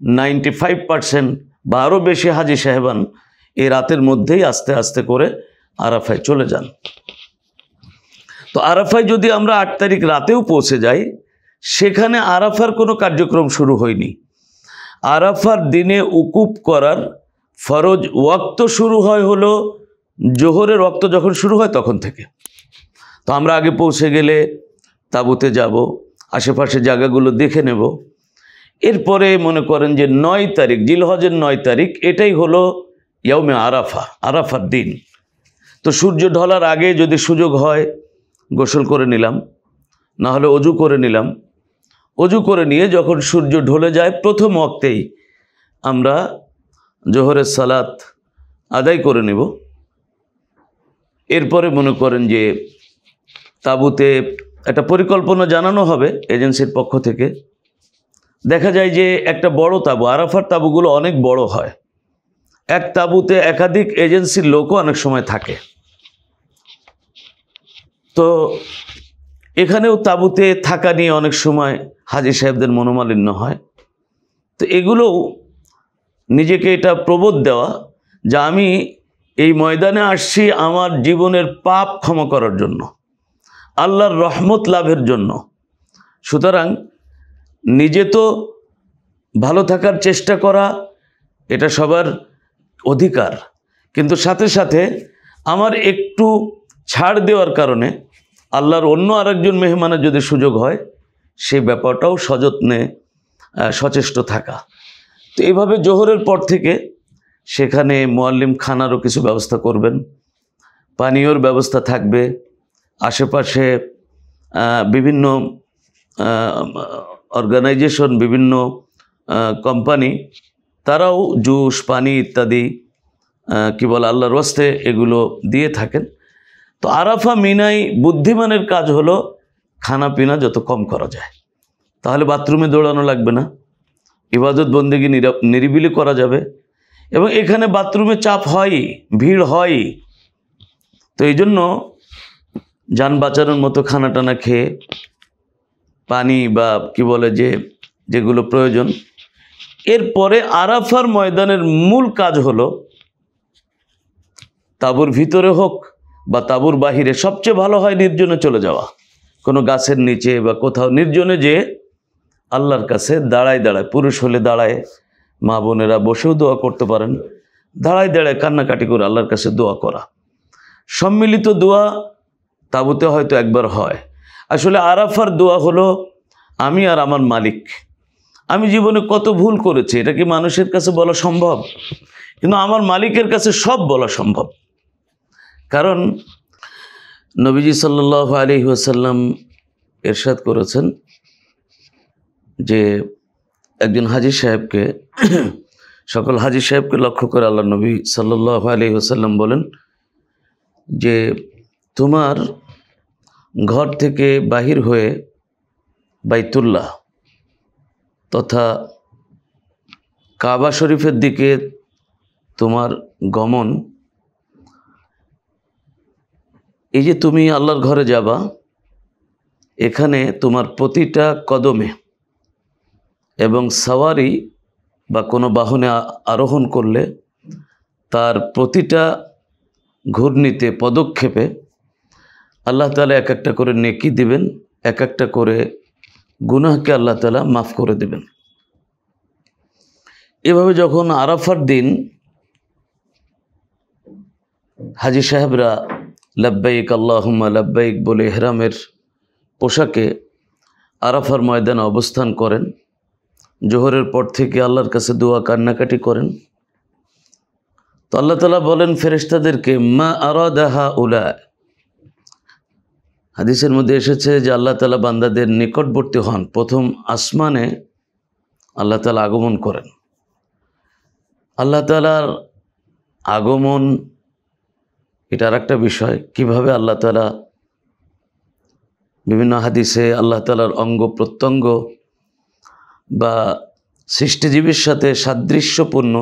A: 95% বা আরও বেশি হাজি সাহেবান এই রাতের মধ্যেই আস্তে আস্তে করে আরাফায় চলে যান। তো আরাফায় যদি আমরা 8 তারিখ রাতেও পৌঁছে যাই, সেখানে আরাফার কোনো কার্যক্রম শুরু হয়নি। আরাফার দিনে উকুফ করার ফরজ ওয়াক্ত শুরু হলো জোহরের ওয়াক্ত যখন শুরু হয় তখন থেকে। তো আমরা আগে পৌঁছে গেলে তাঁবুতে যাব, আশেপাশে জায়গাগুলো দেখে নেব। এরপরে মনে করেন যে 9 তারিখ, জিলহজের 9 তারিখ, এটাই হলো ইয়াউমে আরাফা, আরাফার দিন। তো সূর্য ঢলার আগে যদি সুযোগ হয় গোসল করে নিলাম, না হলে অজু করে নিলাম। অজু করে নিয়ে যখন সূর্য ঢলে যায় প্রথম ওয়াক্তেই আমরা জোহরের সালাত আদায় করে নেব। এরপরে মনে করেন যে তাঁবুতে একটা পরিকল্পনা জানানো হবে এজেন্সির পক্ষ থেকে। দেখা যায় যে একটা বড় তাঁবু, আরাফার তাঁবুগুলো অনেক বড় হয়, এক তাঁবুতে একাধিক এজেন্সির লোকও অনেক সময় থাকে। তো এখানেও তাঁবুতে থাকা নিয়ে অনেক সময় হাজী সাহেবদের মনোমালিন্য হয়। তো এগুলোও নিজেকে এটা প্রবোধ দেওয়া যে আমি এই ময়দানে আসছি আমার জীবনের পাপ ক্ষমা করার জন্য, আল্লাহর রহমত লাভের জন্য। সুতরাং নিজে তো ভালো থাকার চেষ্টা করা এটা সবার অধিকার, কিন্তু সাথে সাথে আমার একটু ছাড় দেওয়ার কারণে আল্লাহর অন্য আরেকজন মেহমানের যদি সুযোগ হয় সেই ব্যাপারটাও সযত্নে সচেষ্ট থাকা। তো এইভাবে জোহরের পর থেকে সেখানে মুআল্লিম খানারও কিছু ব্যবস্থা করবেন, পানীয়র ব্যবস্থা থাকবে। আশেপাশে বিভিন্ন অর্গানাইজেশন, বিভিন্ন কোম্পানি, তারাও জুস, পানি ইত্যাদি কি বলে আল্লাহর ওয়াস্তে এগুলো দিয়ে থাকেন। তো আরাফা মিনায় বুদ্ধিমানের কাজ হলো খানা পিনা যত কম করা যায়, তাহলে বাথরুমে দৌড়ানো লাগবে না, ইবাদত বন্দেগী নিরিবিলি করা যাবে। এবং এখানে বাথরুমে চাপ হয়ই, ভিড় হয়ই। তো এই জন্য যান বাঁচানোর মতো খানা টানা খেয়ে পানি বা কি বলে যেগুলো প্রয়োজন। এরপরে আরাফার ময়দানের মূল কাজ হলো তাঁবুর ভিতরে হোক বা তাঁবুর বাহিরে, সবচেয়ে ভালো হয় নির্জনে চলে যাওয়া, কোনো গাছের নিচে বা কোথাও নির্জনে যে আল্লাহর কাছে দাঁড়ায় দাঁড়ায়, পুরুষ হলে দাঁড়ায়, মা বোনেরা বসেও দোয়া করতে পারেন, দাঁড়ায় দাঁড়ায় কান্নাকাটি করে আল্লাহর কাছে দোয়া করা। সম্মিলিত দোয়া তাঁবুতে হয়তো একবার হয়। আসলে আরাফার দোয়া হলো আমি আর আমার মালিক, আমি জীবনে কত ভুল করেছি এটা কি মানুষের কাছে বলা সম্ভব? কিন্তু আমার মালিকের কাছে সব বলা সম্ভব। কারণ নবীজি সাল্লাল্লাহু আলাইহি ওয়াসাল্লাম ইরশাদ করেছেন যে একজন হাজী সাহেবকে, সকল হাজী সাহেবকে লক্ষ্য করে আল্লাহ নবী সাল্লাল্লাহু আলাইহি ওয়াসাল্লাম বলেন যে তোমার ঘর থেকে বাহির হয়ে বাইতুল্লাহ তথা কাবা শরীফের দিকে তোমার গমন, এই যে তুমি আল্লাহর ঘরে যাবা, এখানে তোমার প্রতিটা কদমে এবং সাওয়ারি বা কোনো বাহনে আরোহণ করলে তার প্রতিটা ঘূর্ণিতে, পদক্ষেপে আল্লাহ তাআলা এক একটা করে নেকি দিবেন, এক একটা করে গুনাহকে আল্লাহ তাআলা মাফ করে দেবেন। এভাবে যখন আরাফার দিন হাজী সাহেবরা লাব্বাইক আল্লাহুম্মা লাব্বাইক বলে ইহরামের পোশাকে আরাফার ময়দানে অবস্থান করেন, জোহরের পর থেকে আল্লাহর কাছে দোয়া কান্নাকাটি করেন, তো আল্লাহ তাআলা বলেন ফেরেশতাদেরকে মা আরাদাহা উলা। হাদিসের মধ্যে এসেছে যে আল্লাহ তাআলা বান্দাদের নিকটবর্তী হন, প্রথম আসমানে আল্লাহ তাআলা আগমন করেন। আল্লাহ তাআলার আগমন এটা আর একটা বিষয়, কিভাবে আল্লাহ তাআলা বিভিন্ন হাদিসে আল্লাহ তাআলার অঙ্গ প্রত্যঙ্গ বা সৃষ্টিজীবীর সাথে সাদৃশ্যপূর্ণ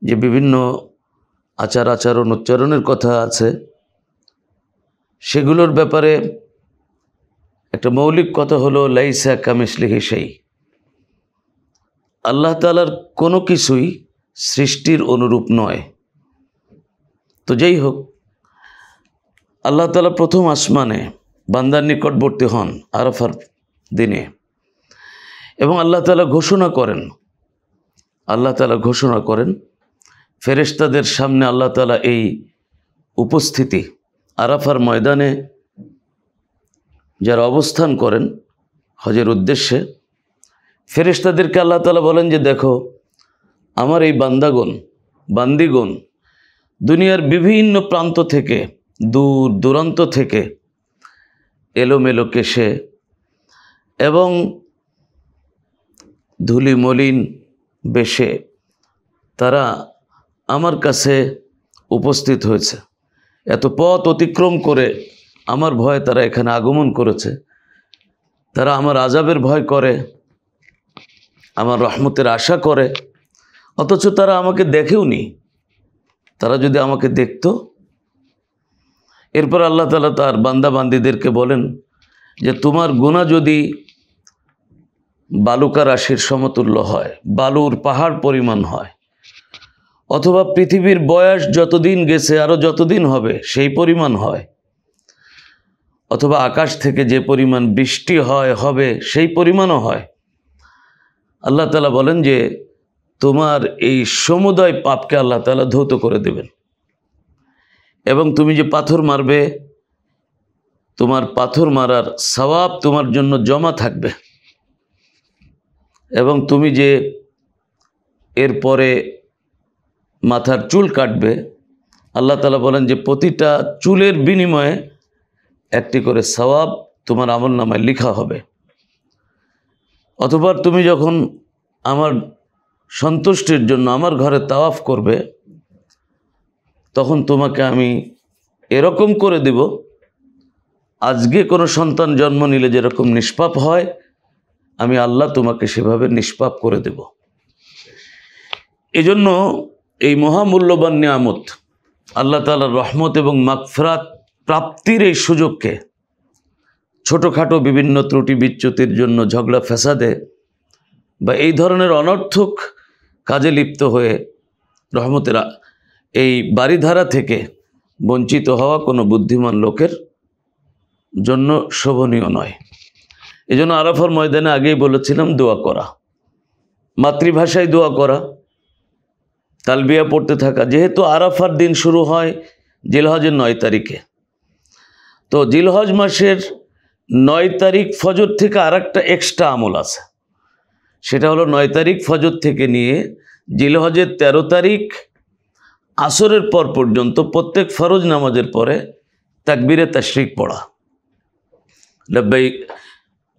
A: যে বিভিন্ন আচার আচরণ উচ্চারণের কথা আছে, সেগুলোর ব্যাপারে একটা মৌলিক কথা হলো লাইসা কামিসলিহি শাই। আল্লাহ তাআলার কোনো কিছুই সৃষ্টির অনুরূপ নয়। তো যাই হোক, আল্লাহ তাআলা প্রথম আসমানে বান্দার নিকটবর্তী হন আরাফার দিনে, এবং আল্লাহ তাআলা ঘোষণা করেন ফেরেশতাদের সামনে আল্লাহ তাআলা এই উপস্থিতি আরাফার ময়দানে যারা অবস্থান করেন হজের উদ্দেশ্যে, ফেরেশতাদেরকে আল্লাহ তাআলা বলেন যে দেখো, আমার এই বান্দিগণ দুনিয়ার বিভিন্ন প্রান্ত থেকে, দূর দূরান্ত থেকে এলোমেলো কেশে এবং ধুলি মলিন বেশে তারা আমার কাছে উপস্থিত হয়েছে। এত পথ অতিক্রম করে আমার ভয়ে তারা এখানে আগমন করেছে। তারা আমার আযাবের ভয় করে, আমার রহমতের আশা করে, অথচ তারা আমাকে দেখেওনি। তারা যদি আমাকে দেখত। এরপর আল্লাহ তাআলা তার বান্দা বান্দীদেরকে বলেন যে তোমার গুনাহ যদি বালুকা রাশির সমতুল্য হয়, বালুর পাহাড় পরিমাণ হয়, অথবা পৃথিবীর বয়স যতদিন গেছে আরও যতদিন হবে সেই পরিমাণ হয়, অথবা আকাশ থেকে যে পরিমাণ বৃষ্টি হবে সেই পরিমাণও হয়, আল্লাহ তাআলা বলেন যে তোমার এই সমুদয় পাপকে আল্লাহ তাআলা ধৌত করে দেবেন। এবং তুমি যে পাথর মারবে, তোমার পাথর মারার সওয়াব তোমার জন্য জমা থাকবে। এবং তুমি যে এরপরে মাথার চুল কাটবে, আল্লাহ তাআলা বলেন যে প্রতিটা চুলের বিনিময়ে একটি করে সওয়াব তোমার আমলনামায় লেখা হবে। অথবা তুমি যখন আমার সন্তুষ্টির জন্য আমার ঘরে তাওয়াফ করবে, তখন তোমাকে আমি এরকম করে দেব, আজকে কোনো সন্তান জন্ম নিলে যেরকম নিষ্পাপ হয়, আমি আল্লাহ তোমাকে সেভাবে নিষ্পাপ করে দেব। এজন্য এই মহামূল্যবান নিয়ামত আল্লাহ তাআলার রহমত এবং মাগফিরাত প্রাপ্তির এই সুযোগকে ছোটোখাটো বিভিন্ন ত্রুটি বিচ্যুতির জন্য, ঝগড়া ফ্যাসাদে বা এই ধরনের অনর্থক কাজে লিপ্ত হয়ে রহমতের এই বারিধারা থেকে বঞ্চিত হওয়া কোনো বুদ্ধিমান লোকের জন্য শোভনীয় নয়। এজন্য আরাফার ময়দানে আগেই বলেছিলাম দোয়া করা, মাতৃভাষায় দোয়া করা, তালবিয়া পড়তে থাকা। যেহেতু আরাফার দিন শুরু হয় জিলহজের 9 তারিখে, তো জিলহজ মাসের 9 তারিখ ফজর থেকে আরেকটা এক্সট্রা আমল আছে। সেটা হলো 9 তারিখ ফজর থেকে নিয়ে জিলহজের 13 তারিখ আসরের পর পর্যন্ত প্রত্যেক ফরজ নামাজের পরে তাকবীরে তাশরিক পড়া, লব্বাইক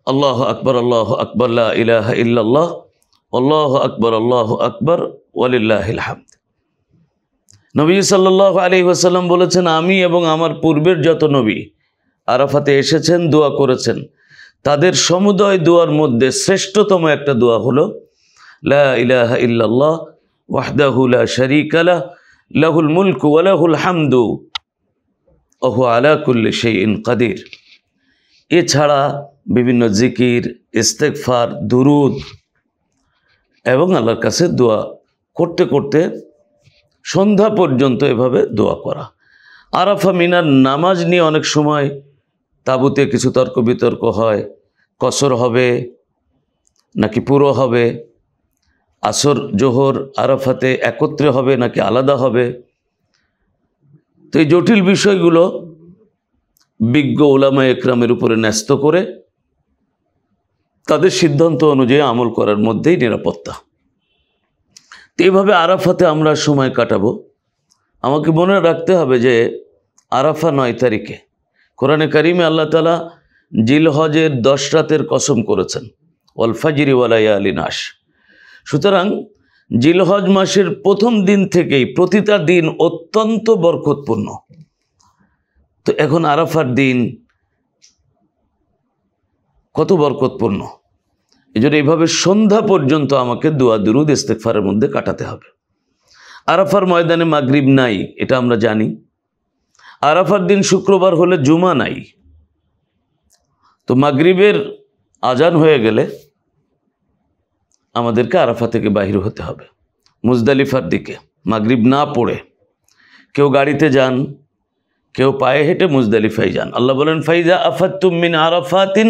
A: আল্লাহু আকবার লা ইলাহা ইল্লাল্লাহ আল্লাহু আকবার ওয়ালিল্লাহিল হামদ। নবী সাল্লাল্লাহু আলাইহি ওয়াসাল্লাম বলেছেন, আমি এবং আমার পূর্বের যত নবী আরাফাতে এসেছেন, দোয়া করেছেন, তাদের সমুদয় দোয়ার মধ্যে শ্রেষ্ঠতম একটা দোয়া হলো লা ইলাহা ইল্লাল্লাহ ওয়াহদাহু লা শারীকা লাহ লাহুল মুলকু ওয়া লাহুল হামদু ওয়া হুয়া আলা কুল্লি শাইইন কাদির। এছাড়া বিভিন্ন জিকির, ইস্তেগফার, দুরুদ এবং আল্লাহর কাছে দোয়া করতে করতে সন্ধ্যা পর্যন্ত এভাবে দোয়া করা। আরাফা মিনার নামাজ নিয়ে অনেক সময় তাবুতে কিছু তর্ক বিতর্ক হয়, কসর হবে নাকি পুরো হবে, আসর জোহর আরাফাতে একত্রে হবে নাকি আলাদা হবে। তো এই জটিল বিষয়গুলো বিজ্ঞ উলামা একরামের উপরে ন্যস্ত করে তাদের সিদ্ধান্ত অনুযায়ী আমল করার মধ্যেই নিরাপত্তা। তো এইভাবে আরাফাতে আমরা সময় কাটাবো। আমাকে মনে রাখতে হবে যে আরাফা 9 তারিখে কোরআনে কারিমে আল্লাহ তাআলা জিলহজের 10 রাতের কসম করেছেন, ওয়াল ফাজরি ওয়া লায়ালিন আশর। সুতরাং জিলহজ মাসের প্রথম দিন থেকেই প্রতিটা দিন অত্যন্ত বরকতপূর্ণ। তো এখন আরাফার দিন কত বরকতপূর্ণ, এজন্য এইভাবে সন্ধ্যা পর্যন্ত আমাকে দোয়া দুরুদ ইস্তেগফারের মধ্যে কাটাতে হবে। আরাফার ময়দানে মাগরিব নাই, এটা আমরা জানি। আরাফার দিন শুক্রবার হলে জুমা নাই। তো মাগরিবের আজান হয়ে গেলে আমাদেরকে আরাফা থেকে বাহির হতে হবে। মুজদালিফার দিকে মাগরিব না পড়ে, কেউ গাড়িতে যান, কেউ পায়ে হেঁটে মুজদালিফায় যান। আল্লাহ বলেন ফাইজা আফাতুম মিন আরাফাতিন,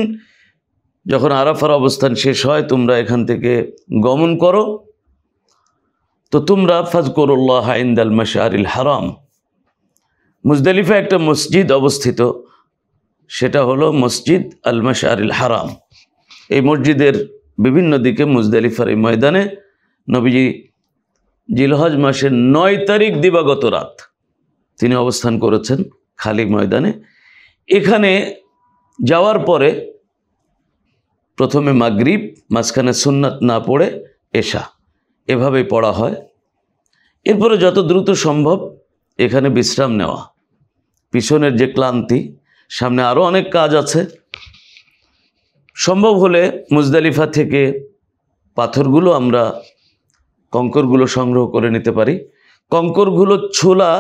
A: যখন আরাফার অবস্থান শেষ হয় তোমরা এখান থেকে গমন করো, তো তোমরা ফাজকুরুল্লাহ ইনদাল মাশআরিল হারাম। মুজদালিফা একটা মসজিদ অবস্থিত, সেটা হলো মসজিদ আল মাশআরিল হারাম। এই মসজিদের বিভিন্ন দিকে মুজদালিফার এই ময়দানে নবীজি জিলহজ মাসের 9 তারিখ দিবাগত রাত তিনি অবস্থান করেছেন খালি ময়দানে। এখানে যাওয়ার পরে প্রথমে মাগরিব, মাঝখানে সুন্নাত না পড়ে এশা, এভাবেই পড়া হয়। এরপরে যত দ্রুত সম্ভব এখানে বিশ্রাম নেওয়া, পিছনের যে ক্লান্তি, সামনে আরও অনেক কাজ আছে। সম্ভব হলে মুজদালিফা থেকে পাথরগুলো আমরা, কঙ্করগুলো সংগ্রহ করে নিতে পারি। কঙ্করগুলো ছোলা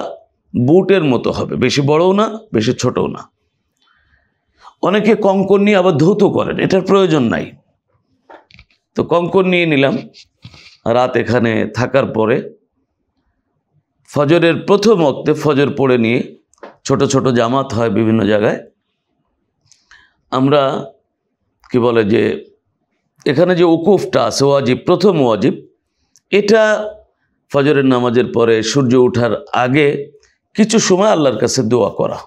A: বুটের মতো হবে, বেশি বড়ও না বেশি ছোটও না। অনেকে কঙ্কর নিয়ে আবার ধৌত করেন, এটার প্রয়োজন নাই। তো কঙ্কর নিয়ে নিলাম। রাত এখানে থাকার পরে ফজরের প্রথম ওয়াক্তে ফজর পড়ে নিয়ে, ছোট ছোট জামাত হয় বিভিন্ন জায়গায়, আমরা কি বলে যে এখানে যে উকুফটা আছে ওয়াজিব, প্রথম ওয়াজিব, এটা ফজরের নামাজের পরে সূর্য ওঠার আগে কিছু সময় আল্লাহর কাছে দোয়া করা।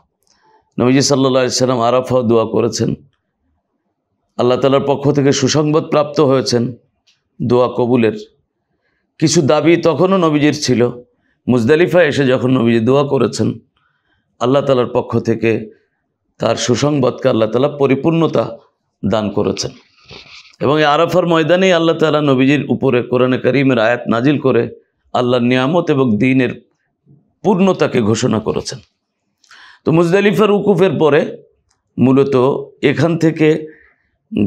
A: নবীজি সাল্লাল্লাহু আলাইহি সাল্লাম আরাফাও দোয়া করেছেন, আল্লাহ তাআলার পক্ষ থেকে সুসংবাদ প্রাপ্ত হয়েছেন দোয়া কবুলের। কিছু দাবি তখনও নবীজির ছিল, মুজদালিফায় এসে যখন নবীজি দোয়া করেছেন, আল্লাহ তাআলার পক্ষ থেকে তার সুসংবাদকে আল্লাহ তাআলা পরিপূর্ণতা দান করেছেন। এবং এই আরাফার ময়দানেই আল্লাহ তাআলা নবীজির উপরে কোরআনে কারীমের আয়াত নাজিল করে আল্লাহর নিয়ামত এবং দ্বীনের পূর্ণতাকে ঘোষণা করেছেন। তো মুজদালিফার উকুফের পরে মূলত এখান থেকে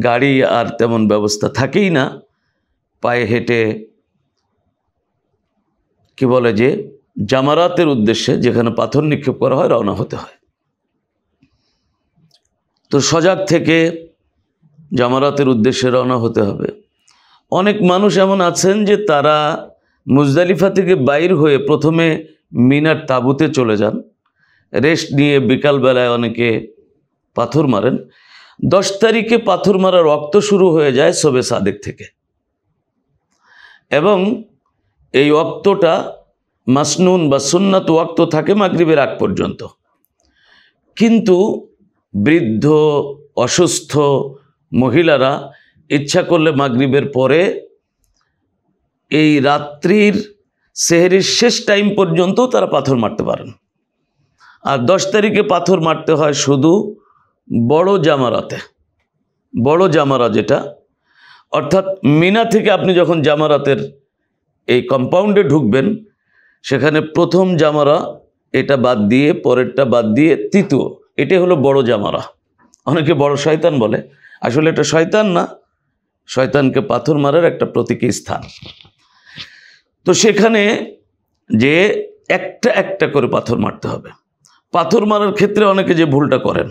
A: গাড়ি আর তেমন ব্যবস্থা থাকেই না, পায়ে হেঁটে কি বলে যে জামারাতের উদ্দেশ্যে, যেখানে পাথর নিক্ষেপ করা হয়, রওনা হতে হয়। তো সজাগ থেকে জামারাতের উদ্দেশ্যে রওনা হতে হবে। অনেক মানুষ এমন আছেন যে তারা মুজদালিফা থেকে বাইর হয়ে প্রথমে মিনার তাঁবুতে চলে যান, রেস্ট নিয়ে বিকালবেলায় অনেকে পাথর মারেন। 10 তারিখে পাথর মারার ওয়াক্ত শুরু হয়ে যায় শবে সাদেক থেকে, এবং এই ওয়াক্তটা মাসনুন বা সুন্নাত ওয়াক্ত থাকে মাগরিবের আগ পর্যন্ত। কিন্তু বৃদ্ধ, অসুস্থ মহিলারা ইচ্ছা করলে মাগরিবের পরে এই রাত্রির সেহরির শেষ টাইম পর্যন্ত তারা পাথর মারতে পারেন। আর 10 তারিখে পাথর মারতে হয় শুধু বড় জামারাতে, বড় জামারা যেটা, অর্থাৎ মিনা থেকে আপনি যখন জামারাতের এই কম্পাউন্ডে ঢুকবেন, সেখানে প্রথম জামারা এটা বাদ দিয়ে, পরেরটা বাদ দিয়ে তৃতীয়, এটাই হলো বড় জামারা। অনেকে বড় শয়তান বলে, আসলে এটা শয়তান না, শয়তানকে পাথর মারার একটা প্রতীকী স্থান। তো সেখানে যে একটা একটা করে পাথর মারতে হবে। পাথর মারার ক্ষেত্রে অনেকে যে ভুলটা করেন,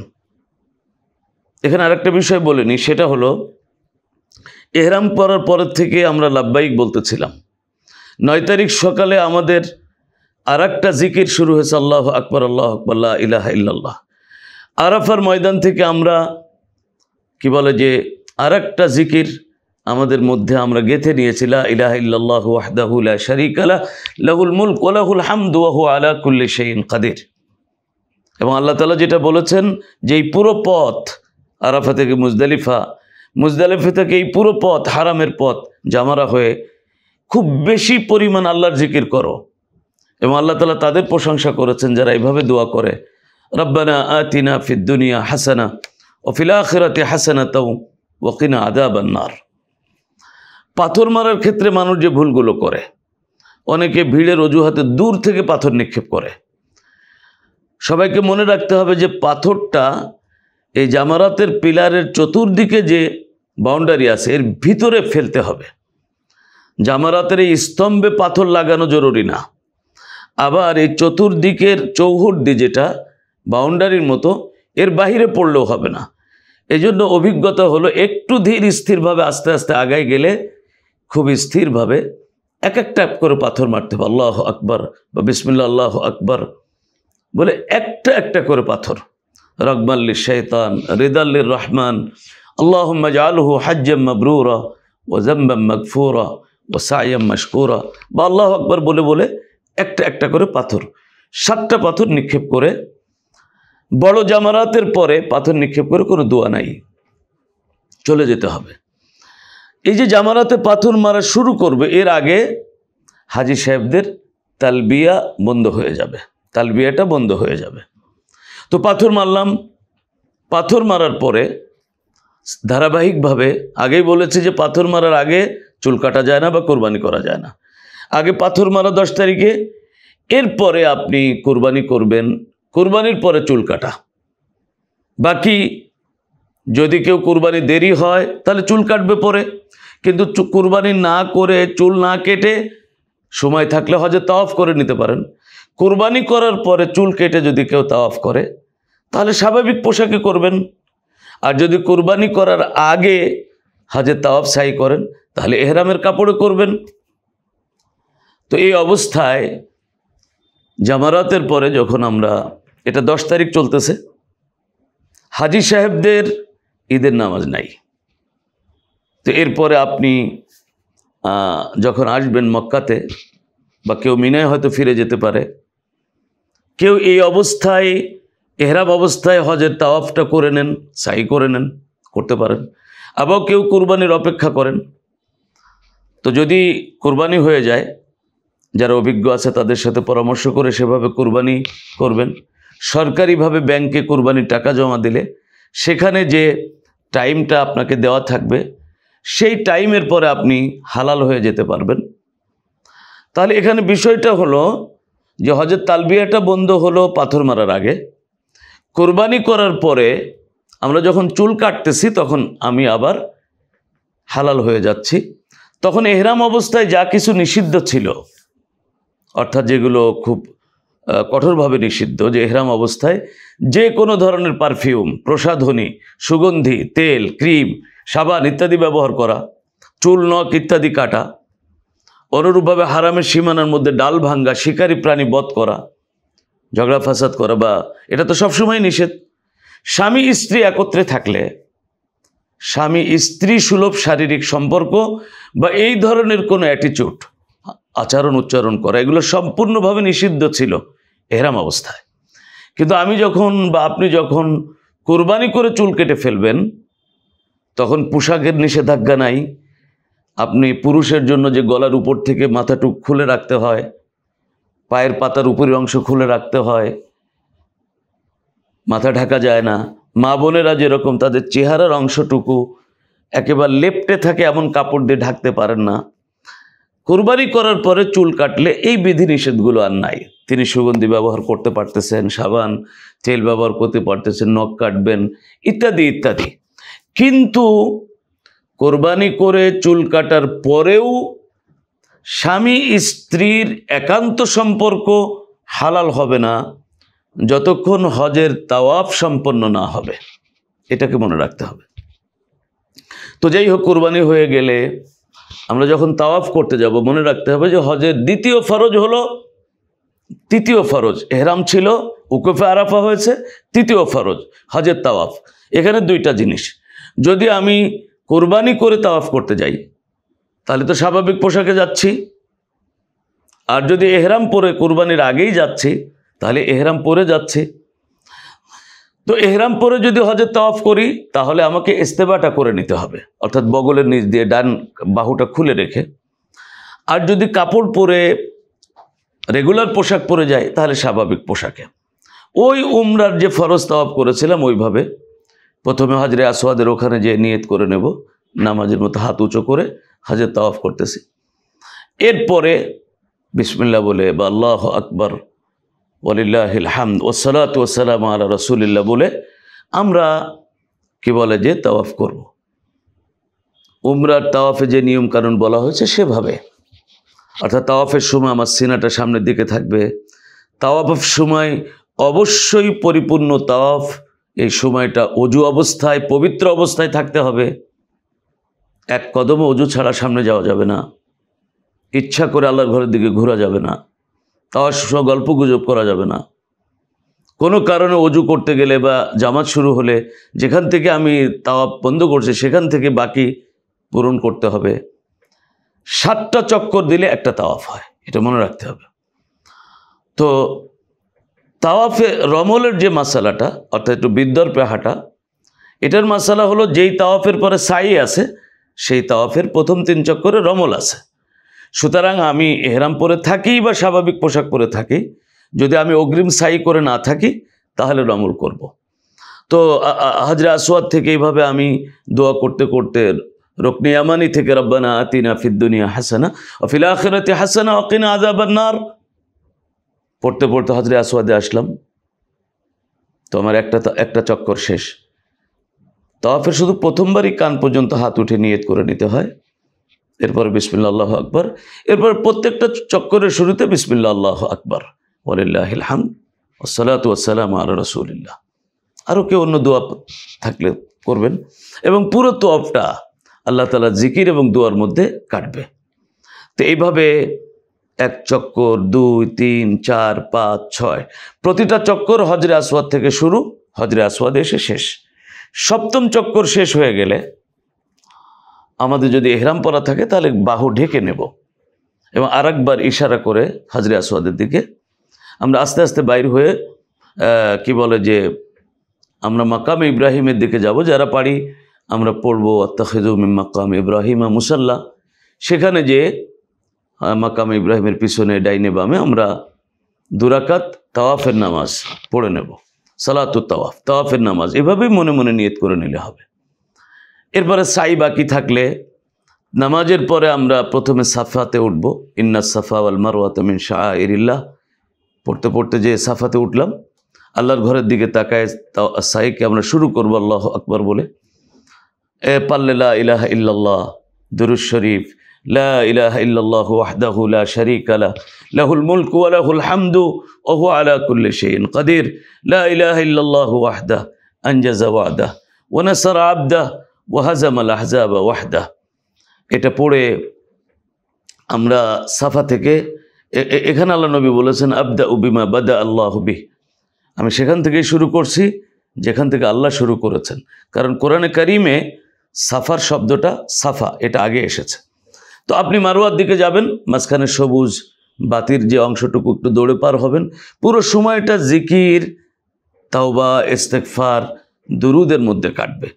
A: এখানে আরেকটা বিষয় বলিনি, সেটা হলো এহরাম পরার পরের থেকে আমরা লাব্বাইক বলতেছিলাম। 9 তারিখ সকালে আমাদের আর একটা জিকির শুরু হয়েছে, আল্লাহু আকবার, আল্লাহু আকবার, লা ইলাহা ইল্লাল্লাহ। আরাফার ময়দান থেকে আমরা কি বলে যে আর একটা জিকির আমাদের মধ্যে আমরা গেঁথে নিয়েছি, লা ইলাহা ইল্লাল্লাহু ওয়াহদাহু লা শারীকা লাহু লাহুল মুলকু ওয়া লাহুল হামদু ওয়া হুয়া আলা কুল্লি শাইইন কাদির। এবং আল্লাহ তাআলা যেটা বলেছেন যে এই পুরো পথ আরাফা থেকে মুজদালিফা, মুজদালিফা থেকে এই পুরো পথ, হারামের পথ জামারা হয়ে খুব বেশি পরিমাণ আল্লাহর জিকির করো। এবং আল্লাহ তাআলা তাদের প্রশংসা করেছেন যারা এইভাবে দোয়া করে, রব্বানা আতিনা ফিদ দুনিয়া হাসানা ওয়া ফিল আখিরাতি হাসানাতাও ওয়া কিনা আযাবান নার। পাথর মারার ক্ষেত্রে মানুষ যে ভুলগুলো করে, অনেকে ভিড়ের অজুহাতে দূর থেকে পাথর নিক্ষেপ করে। সবাইকে মনে রাখতে হবে যে পাথরটা এই জামারাতের পিলারের চতুর্দিকে যে বাউন্ডারি আছে এর ভিতরে ফেলতে হবে। জামারাতের এই স্তম্ভে পাথর লাগানো জরুরি না, আবার এই চতুর্দিকের চৌহদ্দি যেটা বাউন্ডারির মতো এর বাহিরে পড়লেও হবে না। এই জন্য অভিজ্ঞতা হলো একটু ধীর স্থিরভাবে আস্তে আস্তে আগায় গেলে খুব স্থিরভাবে এক একটা করে পাথর মারতে হবে, আল্লাহ আকবার বা বিসমিল্লাহ আল্লাহ আকবার বলে একটা একটা করে পাথর। রগমাল্লির শৈতান, রিদাল্লির রহমান, আল্লাহুম্মা জাআলহু হাজ্জাম মাবরুরা ওয়া যামবাম মাগফুরা ওয়া সাইয়াম মাশকুরা, বা আল্লাহু আকবার বলে বলে একটা একটা করে পাথর, 7টা পাথর নিক্ষেপ করে। বড় জামারাতের পরে পাথর নিক্ষেপ করে কোনো দোয়া নাই, চলে যেতে হবে। এই যে জামারাতে পাথর মারা শুরু করবে, এর আগে হাজি সাহেবদের তালবিয়া বন্ধ হয়ে যাবে, তালবিয়াটা বন্ধ হয়ে যাবে। তো পাথর মারলাম, পাথর মারার পরে ধারাবাহিকভাবে, আগেই বলেছে যে পাথর মারার আগে চুল কাটা যায় না বা কোরবানি করা যায় না। আগে পাথর মারা 10 তারিখে, এরপরে আপনি কোরবানি করবেন, কোরবানির পরে চুল কাটা। বাকি যদি কেউ কোরবানি দেরি হয় তাহলে চুল কাটবে পরে, কিন্তু কোরবানি না করে চুল না কেটে সময় থাকলে হজে তাওয়াফ করে নিতে পারেন। কোরবানি করার পরে চুল কেটে যদি কেউ তাওয়াফ করে তাহলে স্বাভাবিক পোশাকে করবেন। আর যদি কোরবানি করার আগে হজে তাওয়াফ সাই করেন তাহলে এহরামের কাপড়ে করবেন। তো এই অবস্থায় জামারাতের পরে যখন আমরা, এটা 10 তারিখ চলতেছে, হাজি সাহেবদের ঈদের নামাজ নাই। তো এরপরে আপনি যখন আসবেন মক্কাতে, বা কেউ মিনায় হয়তো ফিরে যেতে পারে, কেউ এই অবস্থায় এহরাম অবস্থায় হজের তাওয়াফটা করে নেন, সাই করে নেন, করতে পারেন। আবার কেউ কুরবানির অপেক্ষা করেন। তো যদি কুরবানি হয়ে যায়, যারা অভিজ্ঞ আছে তাদের সাথে পরামর্শ করে সেভাবে কুরবানি করবেন। সরকারিভাবে ব্যাংকে কুরবানির টাকা জমা দিলে সেখানে যে টাইমটা আপনাকে দেওয়া থাকবে, সেই টাইমের পরে আপনি হালাল হয়ে যেতে পারবেন। তাহলে এখানে বিষয়টা হলো যে হজের তালবিয়াটা বন্ধ হলো পাথর মারার আগে। কোরবানি করার পরে আমরা যখন চুল কাটতেছি তখন আমি আবার হালাল হয়ে যাচ্ছি। তখন এহরাম অবস্থায় যা কিছু নিষিদ্ধ ছিল, অর্থাৎ যেগুলো খুব কঠোরভাবে নিষিদ্ধ, যে এহরাম অবস্থায় যে কোনো ধরনের পারফিউম, প্রসাধনী, সুগন্ধি, তেল, ক্রিম, সাবান ইত্যাদি ব্যবহার করা, চুল নখ ইত্যাদি কাটা, অনুরূপভাবে হারামের সীমানার মধ্যে ডাল ভাঙ্গা, শিকারী প্রাণী বধ করা, ঝগড়া ফাসাদ করা, বা এটা তো সবসময় নিষেধ। স্বামী স্ত্রী একত্রে থাকলে স্বামী স্ত্রী সুলভ শারীরিক সম্পর্ক বা এই ধরনের কোনো অ্যাটিচিউড, আচরণ উচ্চারণ করা, এগুলো সম্পূর্ণভাবে নিষিদ্ধ ছিল এহরাম অবস্থায়। কিন্তু আমি যখন বা আপনি যখন কোরবানি করে চুল কেটে ফেলবেন তখন পোশাকের নিষেধাজ্ঞা নাই। আপনি পুরুষের জন্য যে গলার উপর থেকে মাথাটুক খুলে রাখতে হয়, পায়ের পাতার উপরের অংশ খুলে রাখতে হয়, মাথা ঢাকা যায় না। মা বোনেরা যেরকম তাদের চেহারার অংশটুকু একেবারে লেপ্টে থাকে এমন কাপড় দিয়ে ঢাকতে পারেন না, কুরবানি করার পরে চুল কাটলে এই বিধি নিষেধগুলো আর নাই। তিনি সুগন্ধি ব্যবহার করতে পারতেছেন, সাবান তেল ব্যবহার করতে পারতেছেন, নখ কাটবেন ইত্যাদি ইত্যাদি। কিন্তু কোরবানি করে চুল কাটার পরেও স্বামী স্ত্রীর একান্ত সম্পর্ক হালাল হবে না যতক্ষণ হজের তাওয়াফ সম্পন্ন না হবে। এটাকে মনে রাখতে হবে। তো যাই হোক, কোরবানি হয়ে গেলে আমরা যখন তাওয়াফ করতে যাব মনে রাখতে হবে যে হজের দ্বিতীয় ফরজ হলো, তৃতীয় ফরজ এহরাম ছিল, উকুফে আরাফা হয়েছে, তৃতীয় ফরজ হজের তাওয়াফ। এখানে 2টা জিনিস। যদি আমি কোরবানি করে তাওয়াফ করতে যাই তাহলে তো স্বাভাবিক পোশাকে যাচ্ছি, আর যদি এহরাম পরে কোরবানির আগেই যাচ্ছি তাহলে এহরাম পরে যাচ্ছি। তো এহরাম পরে যদি হজের তাওয়াফ করি তাহলে আমাকে ইস্তেবাটা করে নিতে হবে, অর্থাৎ বগলের নিচ দিয়ে ডান বাহুটা খুলে রেখে। আর যদি কাপড় পরে রেগুলার পোশাক পরে যায় তাহলে স্বাভাবিক পোশাকে। ওই উমরার যে ফরজ তাওয়াফ করেছিলাম ওইভাবে প্রথমে হজরে আসওয়াদের ওখানে যে নিয়ত করে নেব, নামাজের মতো হাত উঁচু করে হজের তাওয়াফ করতেছি। এরপরে বিসমিল্লাহ বলে বা আল্লাহু আকবার ওয়ালিল্লাহিল হামদ ওয়াসসালাতু ওয়াসসালামু আলা রাসূলিল্লাহ বলে আমরা কি বলে যে তাওয়াফ করব। উমরার তাওয়াফে যে নিয়ম কানুন বলা হয়েছে সেভাবে, অর্থাৎ তাওয়াফের সময় আমার সিনাটা সামনের দিকে থাকবে। তাওয়াফের সময় অবশ্যই পরিপূর্ণ তাওয়াফ, এই সময়টা অজু অবস্থায়, পবিত্র অবস্থায় থাকতে হবে। এক কদমও অজু ছাড়া সামনে যাওয়া যাবে না। ইচ্ছা করে আল্লাহর ঘরের দিকে ঘোরা যাবে না, তাওয়াফ সময় গল্প গুজব করা যাবে না, কোনো কারণে অজু করতে গেলে বা জামাত শুরু হলে যেখান থেকে আমি তাওয়াফ বন্ধ করছি সেখান থেকে বাকি পূরণ করতে হবে। 7টা চক্কর দিলে একটা তাওয়াফ হয়, এটা মনে রাখতে হবে। তো তাওয়াফে রমলের যে মাসালাটা, অর্থাৎ একটু বিদ্যর্পে হাঁটা, এটার মাসালা হলো যেই তাওয়াফের পরে সাই আছে সেই তাওয়াফের প্রথম 3 চক্করে রমল আছে। সুতরাং আমি এহরাম পরে থাকি বা স্বাভাবিক পোশাক পরে থাকি, যদি আমি অগ্রিম সাই করে না থাকি তাহলে রমল করব। তো হাজরে আসওয়াদ থেকে এইভাবে আমি দোয়া করতে করতে রুকনে ইয়ামানি থেকে রব্বানা আতিনা ফিদ দুনিয়া হাসানা ওয়া ফিল আখিরাতি হাসানা ওয়া কিনা আযাবান নার পড়তে পড়তে হাজরে আসওয়াদে আসলাম। তো আমার একটা চক্কর শেষ। তাওয়াফের শুধু প্রথমবারই কান পর্যন্ত হাত উঠে নিয়ত করে নিতে হয়, এরপরে বিসমিল্লাহ আল্লাহু আকবার, এরপর প্রত্যেকটা চক্করের শুরুতে বিসমিল্লাহ আল্লাহু আকবার ওয়ালিল্লাহিল হামদ ওয়াসসালাতু ওয়াসসালামু আলা রাসূলিল্লাহ। আরও কেউ অন্য দোয়া থাকলে করবেন, এবং পুরো তাওয়াফটা আল্লাহ তাআলা জিকির এবং দোয়ার মধ্যে কাটবে। তো এইভাবে 1 চক্কর, 2, 3, 4, 5, 6, প্রতিটা চক্কর হজরে আসওয়াদ থেকে শুরু, হজরে আসওয়াদে এসে শেষ। 7ম চক্কর শেষ হয়ে গেলে আমাদের যদি এহরাম পরা থাকে তাহলে বাহু ঢেকে নেব এবং আরেকবার ইশারা করে হাজরে আসওয়াদের দিকে আমরা আস্তে আস্তে বাইর হয়ে কি বলে যে আমরা মাকাম ইব্রাহিমের দিকে যাব। যারা পারি আমরা পড়বো আত্তাখিযু মিন মাকাম ইব্রাহিমা মুসাল্লা, সেখানে যে মাকাম ইব্রাহিমের পিছনে ডাইনে বামে আমরা 2 রাকাত তাওয়াফের নামাজ পড়ে নেব, সালাতুত তাওয়াফ, তাওয়াফের নামাজ, এভাবেই মনে মনে নিয়ত করে নিলে হবে। এরপরে সাই বাকি থাকলে নামাজের পরে আমরা প্রথমে সাফাতে উঠব, ইন্নাস সাফা ওয়াল মারওয়াতা মিন শাআইরিল্লাহ পড়তে পড়তে যে সাফাতে উঠলাম, আল্লাহর ঘরের দিকে তাকায় সাইকে আমরা শুরু করবো আল্লাহু আকবার বলে। পারলে লা ইলাহা ইল্লাল্লাহ, দুরূদ শরীফ, লা ইলাহা ইল্লাল্লাহু ওয়াহদাহু লা শারীকা লাহু লাহুল মুলকু ওয়া লাহুল হামদু ওয়া হুয়া আলা কুল্লি শাইইন কাদির, লা ইলাহা ইল্লাল্লাহু ওয়াহদাহু আনজাযা ওয়া'দাহু ওয়া নাসারা 'আবদাহু ওয়া হাযামাল আহজাবা ওয়াহদাহু। এটা পড়ে আমরা সাফা থেকে, এখানে আল্লাহ নবী বলেছেন আবদাউ বিমা বাদা আল্লাহু বিহি, আমি সেখান থেকেই শুরু করছি যেখান থেকে আল্লাহ শুরু করেছেন। কারণ কোরআনে কারিমে সাফার শব্দটা সাফা, এটা আগে এসেছে। তো আপনি মারওয়ার দিকে যাবেন, মাঝখানে সবুজ বাতির যে অংশটুকু একটু দৌড়ে পার হবেন, পুরো সময়টা জিকির, তাওবা, ইস্তেগফার, দুরুদের মধ্যে কাটবে।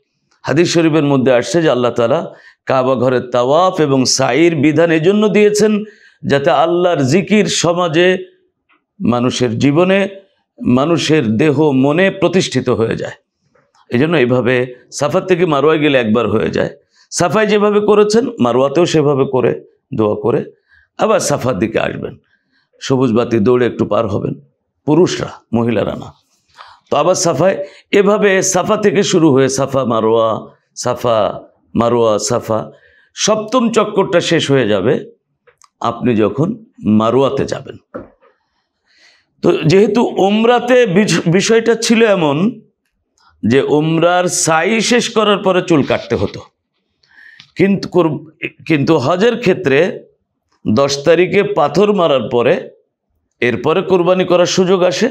A: হাদিস শরীফের মধ্যে আসছে যে আল্লাহ তাআলা কাবা ঘরের তাওয়াফ এবং সাইর বিধান এজন্য দিয়েছেন যাতে আল্লাহর জিকির সমাজে, মানুষের জীবনে, মানুষের দেহ মনে প্রতিষ্ঠিত হয়ে যায়। এই জন্য এইভাবে সাফার থেকে মারওয়ায় গেলে একবার হয়ে যায়। সাফায় যেভাবে করেছেন মারওয়াতেও সেভাবে করে দোয়া করে আবার সাফার দিকে আসবেন, সবুজ বাতি দৌড়ে একটু পার হবেন, পুরুষরা, মহিলারা না। তো আবার সাফায় এভাবে সাফা থেকে শুরু হয়ে সাফা মারওয়া, সাফা মারওয়া, সাফা, 7ম চক্করটা শেষ হয়ে যাবে আপনি যখন মারওয়াতে যাবেন। তো যেহেতু উমরাতে বিষয়টা ছিল এমন যে উমরার সাই শেষ করার পরে চুল কাটতে হতো, কিন্তু হজের ক্ষেত্রে 10 তারিখে পাথর মারার পরে এরপরে কুরবানি করার সুযোগ আসে,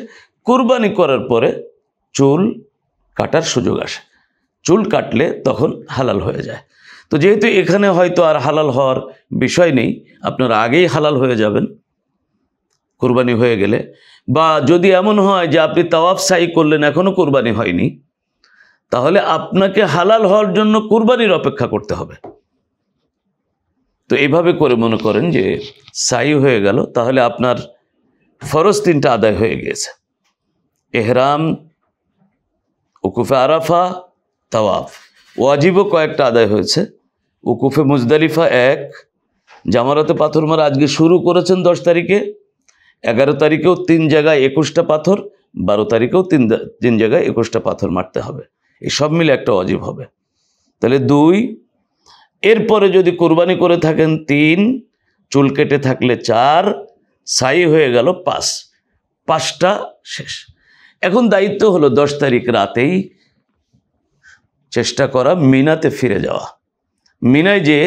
A: কুরবানি করার পরে চুল কাটার সুযোগ আসে, চুল কাটলে তখন হালাল হয়ে যায়। তো যেহেতু এখানে হয়তো আর হালাল হওয়ার বিষয় নেই, আপনারা আগেই হালাল হয়ে যাবেন কুরবানি হয়ে গেলে, বা যদি এমন হয় যে আপনি তাওয়াফ সাই করলেন এখনও কুরবানি হয়নি, তাহলে আপনাকে হালাল হওয়ার জন্য কুরবানির অপেক্ষা করতে হবে। তো এইভাবে করে মনে করেন যে সাই হয়ে গেল, তাহলে আপনার ফরজ 3টা আদায় হয়ে গিয়েছে, এহরাম, উকুফে আরাফা, তাওয়াফ। ওয়াজিবও কয়েকটা আদায় হয়েছে, উকুফে মুজদালিফা 1, জামারাতে পাথর মারা আজকে শুরু করেছেন 10 তারিখে, 11 তারিখেও 3 জায়গায় 21টা পাথর, 12 তারিখেও 3 জায়গায় 21টা পাথর মারতে হবে, এই সব মিলে একটা ওয়াজিব হবে। তাহলে 2, এরপরে যদি কুরবানি করে থাকেন 3, চুল কেটে থাকলে 4, সাই হয়ে গেল 5, 5টা শেষ। এখন দায়িত্ব হলো 10 তারিখ রাতেই চেষ্টা করা মিনাতে ফিরে যাওয়া, মিনায় যে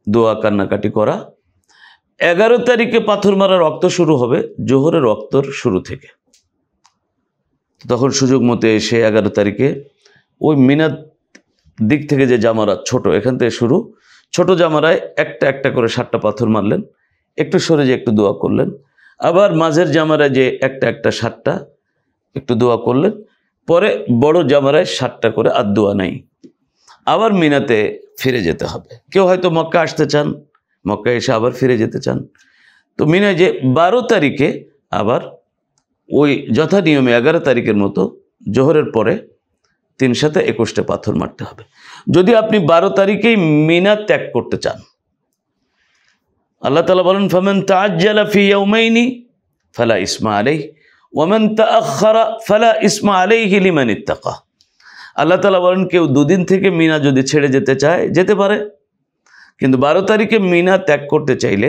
A: দোয়া কান্নাকাটি করা, 11 তারিখে পাথর মারার রক্ত শুরু হবে জোহরের রক্তর শুরু থেকে। তখন সুযোগ মতো এসে 11 তারিখে ওই মিনার দিক থেকে যে জামারাত ছোট, এখান থেকে শুরু, ছোট জামারায় একটা একটা করে 7টা পাথর মারলেন, একটু সরে যে একটু দোয়া করলেন, আবার মাঝের জামারায় যে একটা একটা 7টা একটু দোয়া করলেন, পরে বড় জামারায় 7টা করে আর দোয়া নাই, আবার মিনাতে ফিরে যেতে হবে। কেউ হয়তো মক্কা আসতে চান, মক্কা এসে আবার ফিরে যেতে চান, তো মিনায় যে 12 তারিখে আবার ওই যথা নিয়মে 11 তারিখের মতো জোহরের পরে 3 সাথে 21টা পাথর মারতে হবে। যদি আপনি 12 তারিখেই মিনা ত্যাগ করতে চান, আল্লাহ তাআলা বলেন ফামান তাআজ্জালা ফি ইয়াওমাইনি ফালা ইসমা আলাইহি ওয়া মান তাআখারা ফালা ইসমা আলাইহি লিমান ইত্তাকা। আল্লাহ তাআলা বলেন কেউ 2 দিন থেকে মিনা যদি ছেড়ে যেতে চায় যেতে পারে, কিন্তু 12 তারিখে মিনা ত্যাগ করতে চাইলে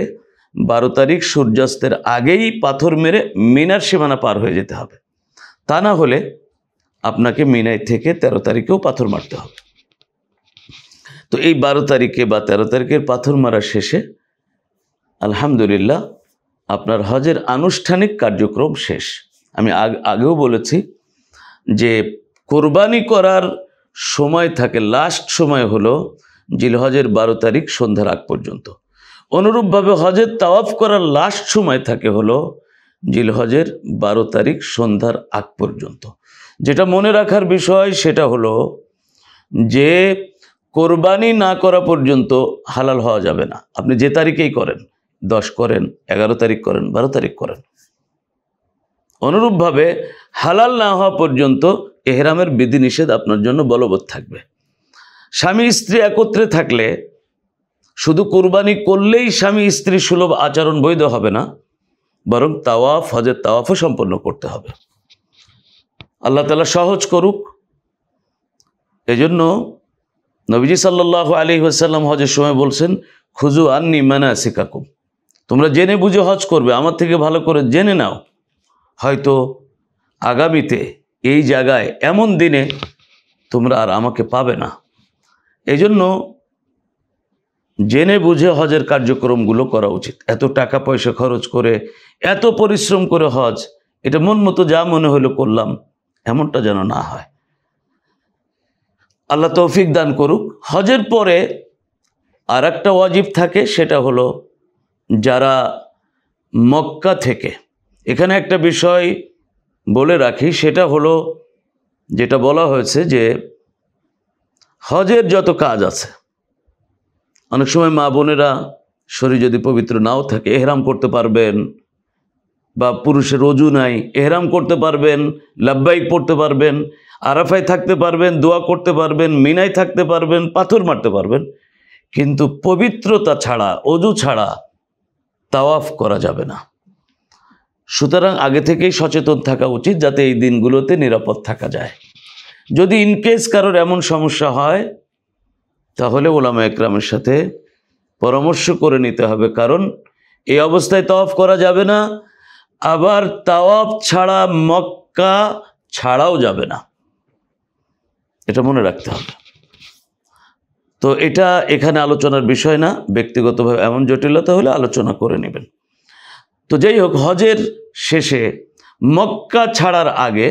A: 12 তারিখ সূর্যাস্তের আগেই পাথর মেরে মিনার সীমানা পার হয়ে যেতে হবে, তা না হলে আপনাকে মিনায় থেকে 13 তারিখেও পাথর মারতে হবে। তো এই 12 তারিখে বা 13 তারিখের পাথর মারা শেষে আলহামদুলিল্লাহ আপনার হজের আনুষ্ঠানিক কার্যক্রম শেষ। আমি আগেও বলেছি যে কোরবানি করার সময় থাকে, লাস্ট সময় হলো জিলহজের 12 তারিখ সন্ধ্যার আগ পর্যন্ত। অনুরূপভাবে হজের তাওয়াফ করার লাস্ট সময় থাকে হলো জিলহজের 12 তারিখ সন্ধ্যার আগ পর্যন্ত। যেটা মনে রাখার বিষয় সেটা হলো যে কোরবানি না করা পর্যন্ত হালাল হওয়া যাবে না। আপনি যে তারিখেই করেন, 10 করেন, 11 তারিখ করেন, 12 তারিখ করেন, অনুরূপভাবে হালাল না হওয়া পর্যন্ত এহরামের বিধিনিষেধ আপনার জন্য বলবৎ থাকবে। স্বামী স্ত্রী একত্রে থাকলে শুধু কোরবানি করলেই স্বামী স্ত্রী সুলভ আচরণ বৈধ হবে না, বরং তাওয়াফ, হজের তাওয়াফও সম্পন্ন করতে হবে। আল্লাহ তাআলা সহজ করুক। এজন্য নবীজি সাল্লাল্লাহু আলাইহি ওয়াসাল্লাম হজের সময় বলছেন খুযু আন্নী মানাসিকাকুম, তোমরা জেনে বুঝে হজ করবে, আমার থেকে ভালো করে জেনে নাও, হয়তো আগামীতে এই জায়গায় এমন দিনে তোমরা আর আমাকে পাবে না। এই জন্য জেনে বুঝে হজের কার্যক্রমগুলো করা উচিত। এত টাকা পয়সা খরচ করে, এত পরিশ্রম করে হজ, এটা মন মতো যা মনে হলো করলাম, এমনটা যেন না হয়। আল্লাহ তৌফিক দান করুক। হজের পরে আর একটা ওয়াজিব থাকে, সেটা হলো যারা মক্কা থেকে, এখানে একটা বিষয় বলে রাখি, সেটা হলো যেটা বলা হয়েছে যে হজের যত কাজ আছে, অনেক সময় মা বোনেরা শরীর যদি পবিত্র নাও থাকে এহরাম করতে পারবেন, বা পুরুষের ওযু নাই এহরাম করতে পারবেন, লাব্বাইক পড়তে পারবেন, আরাফায় থাকতে পারবেন, দোয়া করতে পারবেন, মিনায় থাকতে পারবেন, পাথর মারতে পারবেন, কিন্তু পবিত্রতা ছাড়া, ওযু ছাড়া তাওয়াফ করা যাবে না। সুতরাং আগে থেকেই সচেতন থাকা উচিত যাতে এই দিনগুলোতে নিরাপদ থাকা যায়। যদি ইনকেস কারোর এমন সমস্যা হয় তাহলে উলামা একরামের সাথে পরামর্শ করে নিতে হবে, কারণ এই অবস্থায় তাওয়াফ করা যাবে না, আবার তাওয়াফ ছাড়া মক্কা ছাড়াও যাবে না, এটা মনে রাখতে হবে। তো এটা এখানে আলোচনার বিষয় না, ব্যক্তিগতভাবে এমন জটিলতা হলে আলোচনা করে নেবেন। তো যাই হোক, হজের শেষে মক্কা ছাড়ার আগে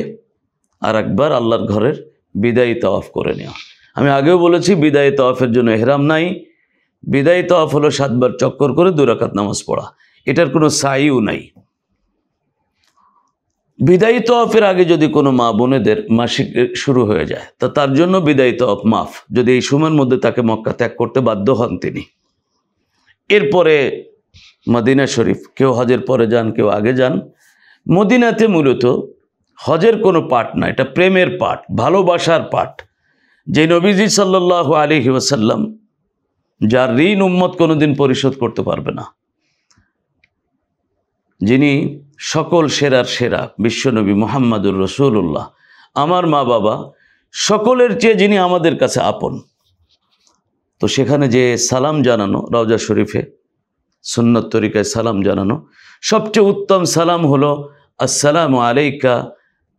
A: আর একবার আল্লাহর ঘরের বিদায়ী তাওয়াফ করে নেওয়া। আমি আগেও বলেছি বিদায়ী তাওয়াফের জন্য এহরাম নাই। বিদায়ী তাওয়াফ হলো 7 বার চক্কর করে 2 রাকাত নামাজ পড়া, এটার কোনো সাইও নাই। বিদায়ী তাওয়াফের আগে যদি কোনো মা বোনেদের মাসিক শুরু হয়ে যায় তা তার জন্য বিদায়ী তাওয়াফ মাফ, যদি এই সময়ের মধ্যে তাকে মক্কা ত্যাগ করতে বাধ্য হন তিনি। এরপরে মদিনা শরীফ, কেউ হজের পরে যান, কেউ আগে যান। মদিনাতে মূলত হজের কোনো পাঠ না, এটা প্রেমের পাঠ, ভালোবাসার পাঠ। যে নবীজি সাল্লাল্লাহু আলাইহি ওয়াসাল্লাম, যার ঋণ উম্মত কোনোদিন পরিশোধ করতে পারবে না, যিনি সকল সেরার সেরা বিশ্বনবী মুহাম্মাদুর রাসূলুল্লাহ, আমার মা বাবা সকলের চেয়ে যিনি আমাদের কাছে আপন, তো সেখানে যে সালাম জানানো, রওজা শরীফে সুন্নত তরিকায় সালাম জানানো, সবচেয়ে উত্তম সালাম হলো আসসালামু আলাইকা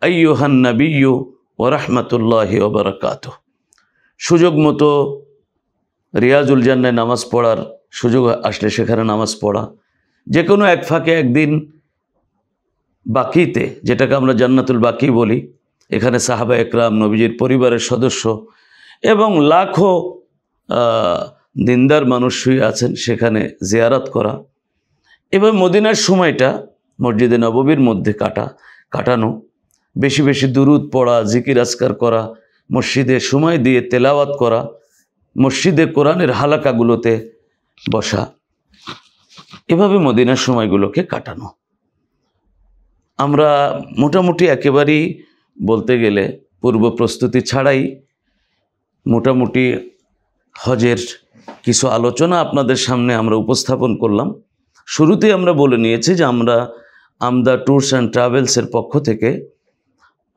A: আইয়ুহান নাবিয়্যু ওয়া রাহমাতুল্লাহি ওয়া বারাকাতুহু। সুযোগ মতো রিয়াজুল জান্নায় নামাজ পড়ার সুযোগ আসলে সেখানে নামাজ পড়া, যে কোনো এক ফাঁকে একদিন বাকিতে, যেটাকে আমরা জান্নাতুল বাকি বলি, এখানে সাহাবা একরাম, নবীজির পরিবারের সদস্য এবং লাখো দিনদার মানুষ শুয়ে আছেন, সেখানে জিয়ারত করা। এবার মদিনার সময়টা মসজিদে নববীর মধ্যে কাটানো, বেশি বেশি দুরুদ পড়া, জিকির আজকার করা, মসজিদে সময় দিয়ে তেলাওয়াত করা, মসজিদে কোরআনের হালাকাগুলোতে বসা, এভাবে মদিনার সময়গুলোকে কাটানো। আমরা মোটামুটি একেবারেই বলতে গেলে পূর্ব প্রস্তুতি ছাড়াই মোটামুটি হজের কিছু আলোচনা আপনাদের সামনে আমরা উপস্থাপন করলাম। শুরুতেই আমরা বলে নিয়েছি যে আমরা আমদা ট্যুরস অ্যান্ড ট্রাভেলসের পক্ষ থেকে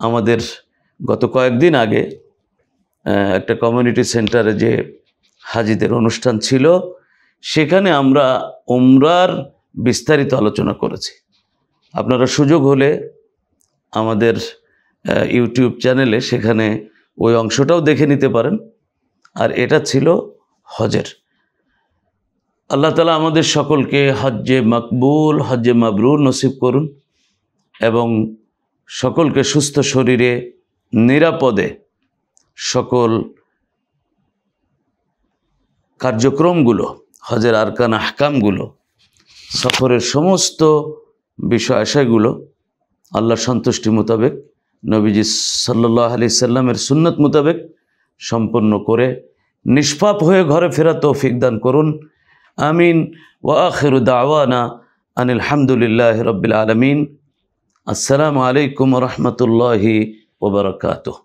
A: আমাদের গত কয়েকদিন আগে একটা কমিউনিটি সেন্টারে যে হাজিদের অনুষ্ঠান ছিল, সেখানে আমরা উমরার বিস্তারিত আলোচনা করেছি। আপনারা সুযোগ হলে আমাদের ইউটিউব চ্যানেলে সেখানে ওই অংশটাও দেখে নিতে পারেন। আর এটা ছিল হজের। আল্লাহ তাআলা আমাদের সকলকে হজ্জে মকবুল, হজ্জে মাবরুর নসিব করুন এবং সকলকে সুস্থ শরীরে নিরাপদে সকল কার্যক্রমগুলো, হজের আরকান আহকামগুলো, সফরের সমস্ত বিষয় আশয়গুলো আল্লাহর সন্তুষ্টি মোতাবেক, নবীজি সাল্লাল্লাহু আলাইহি সাল্লামের সুন্নত মোতাবেক সম্পন্ন করে নিষ্পাপ হয়ে ঘরে ফেরা তৌফিক দান করুন। আমিন। ওয়া আখিরু দাওয়ানা আনিল হামদুলিল্লাহি রাব্বিল আলামিন। আসসালামু আলাইকুম ওয়া রাহমাতুল্লাহি ওয়া বারাকাতুহু।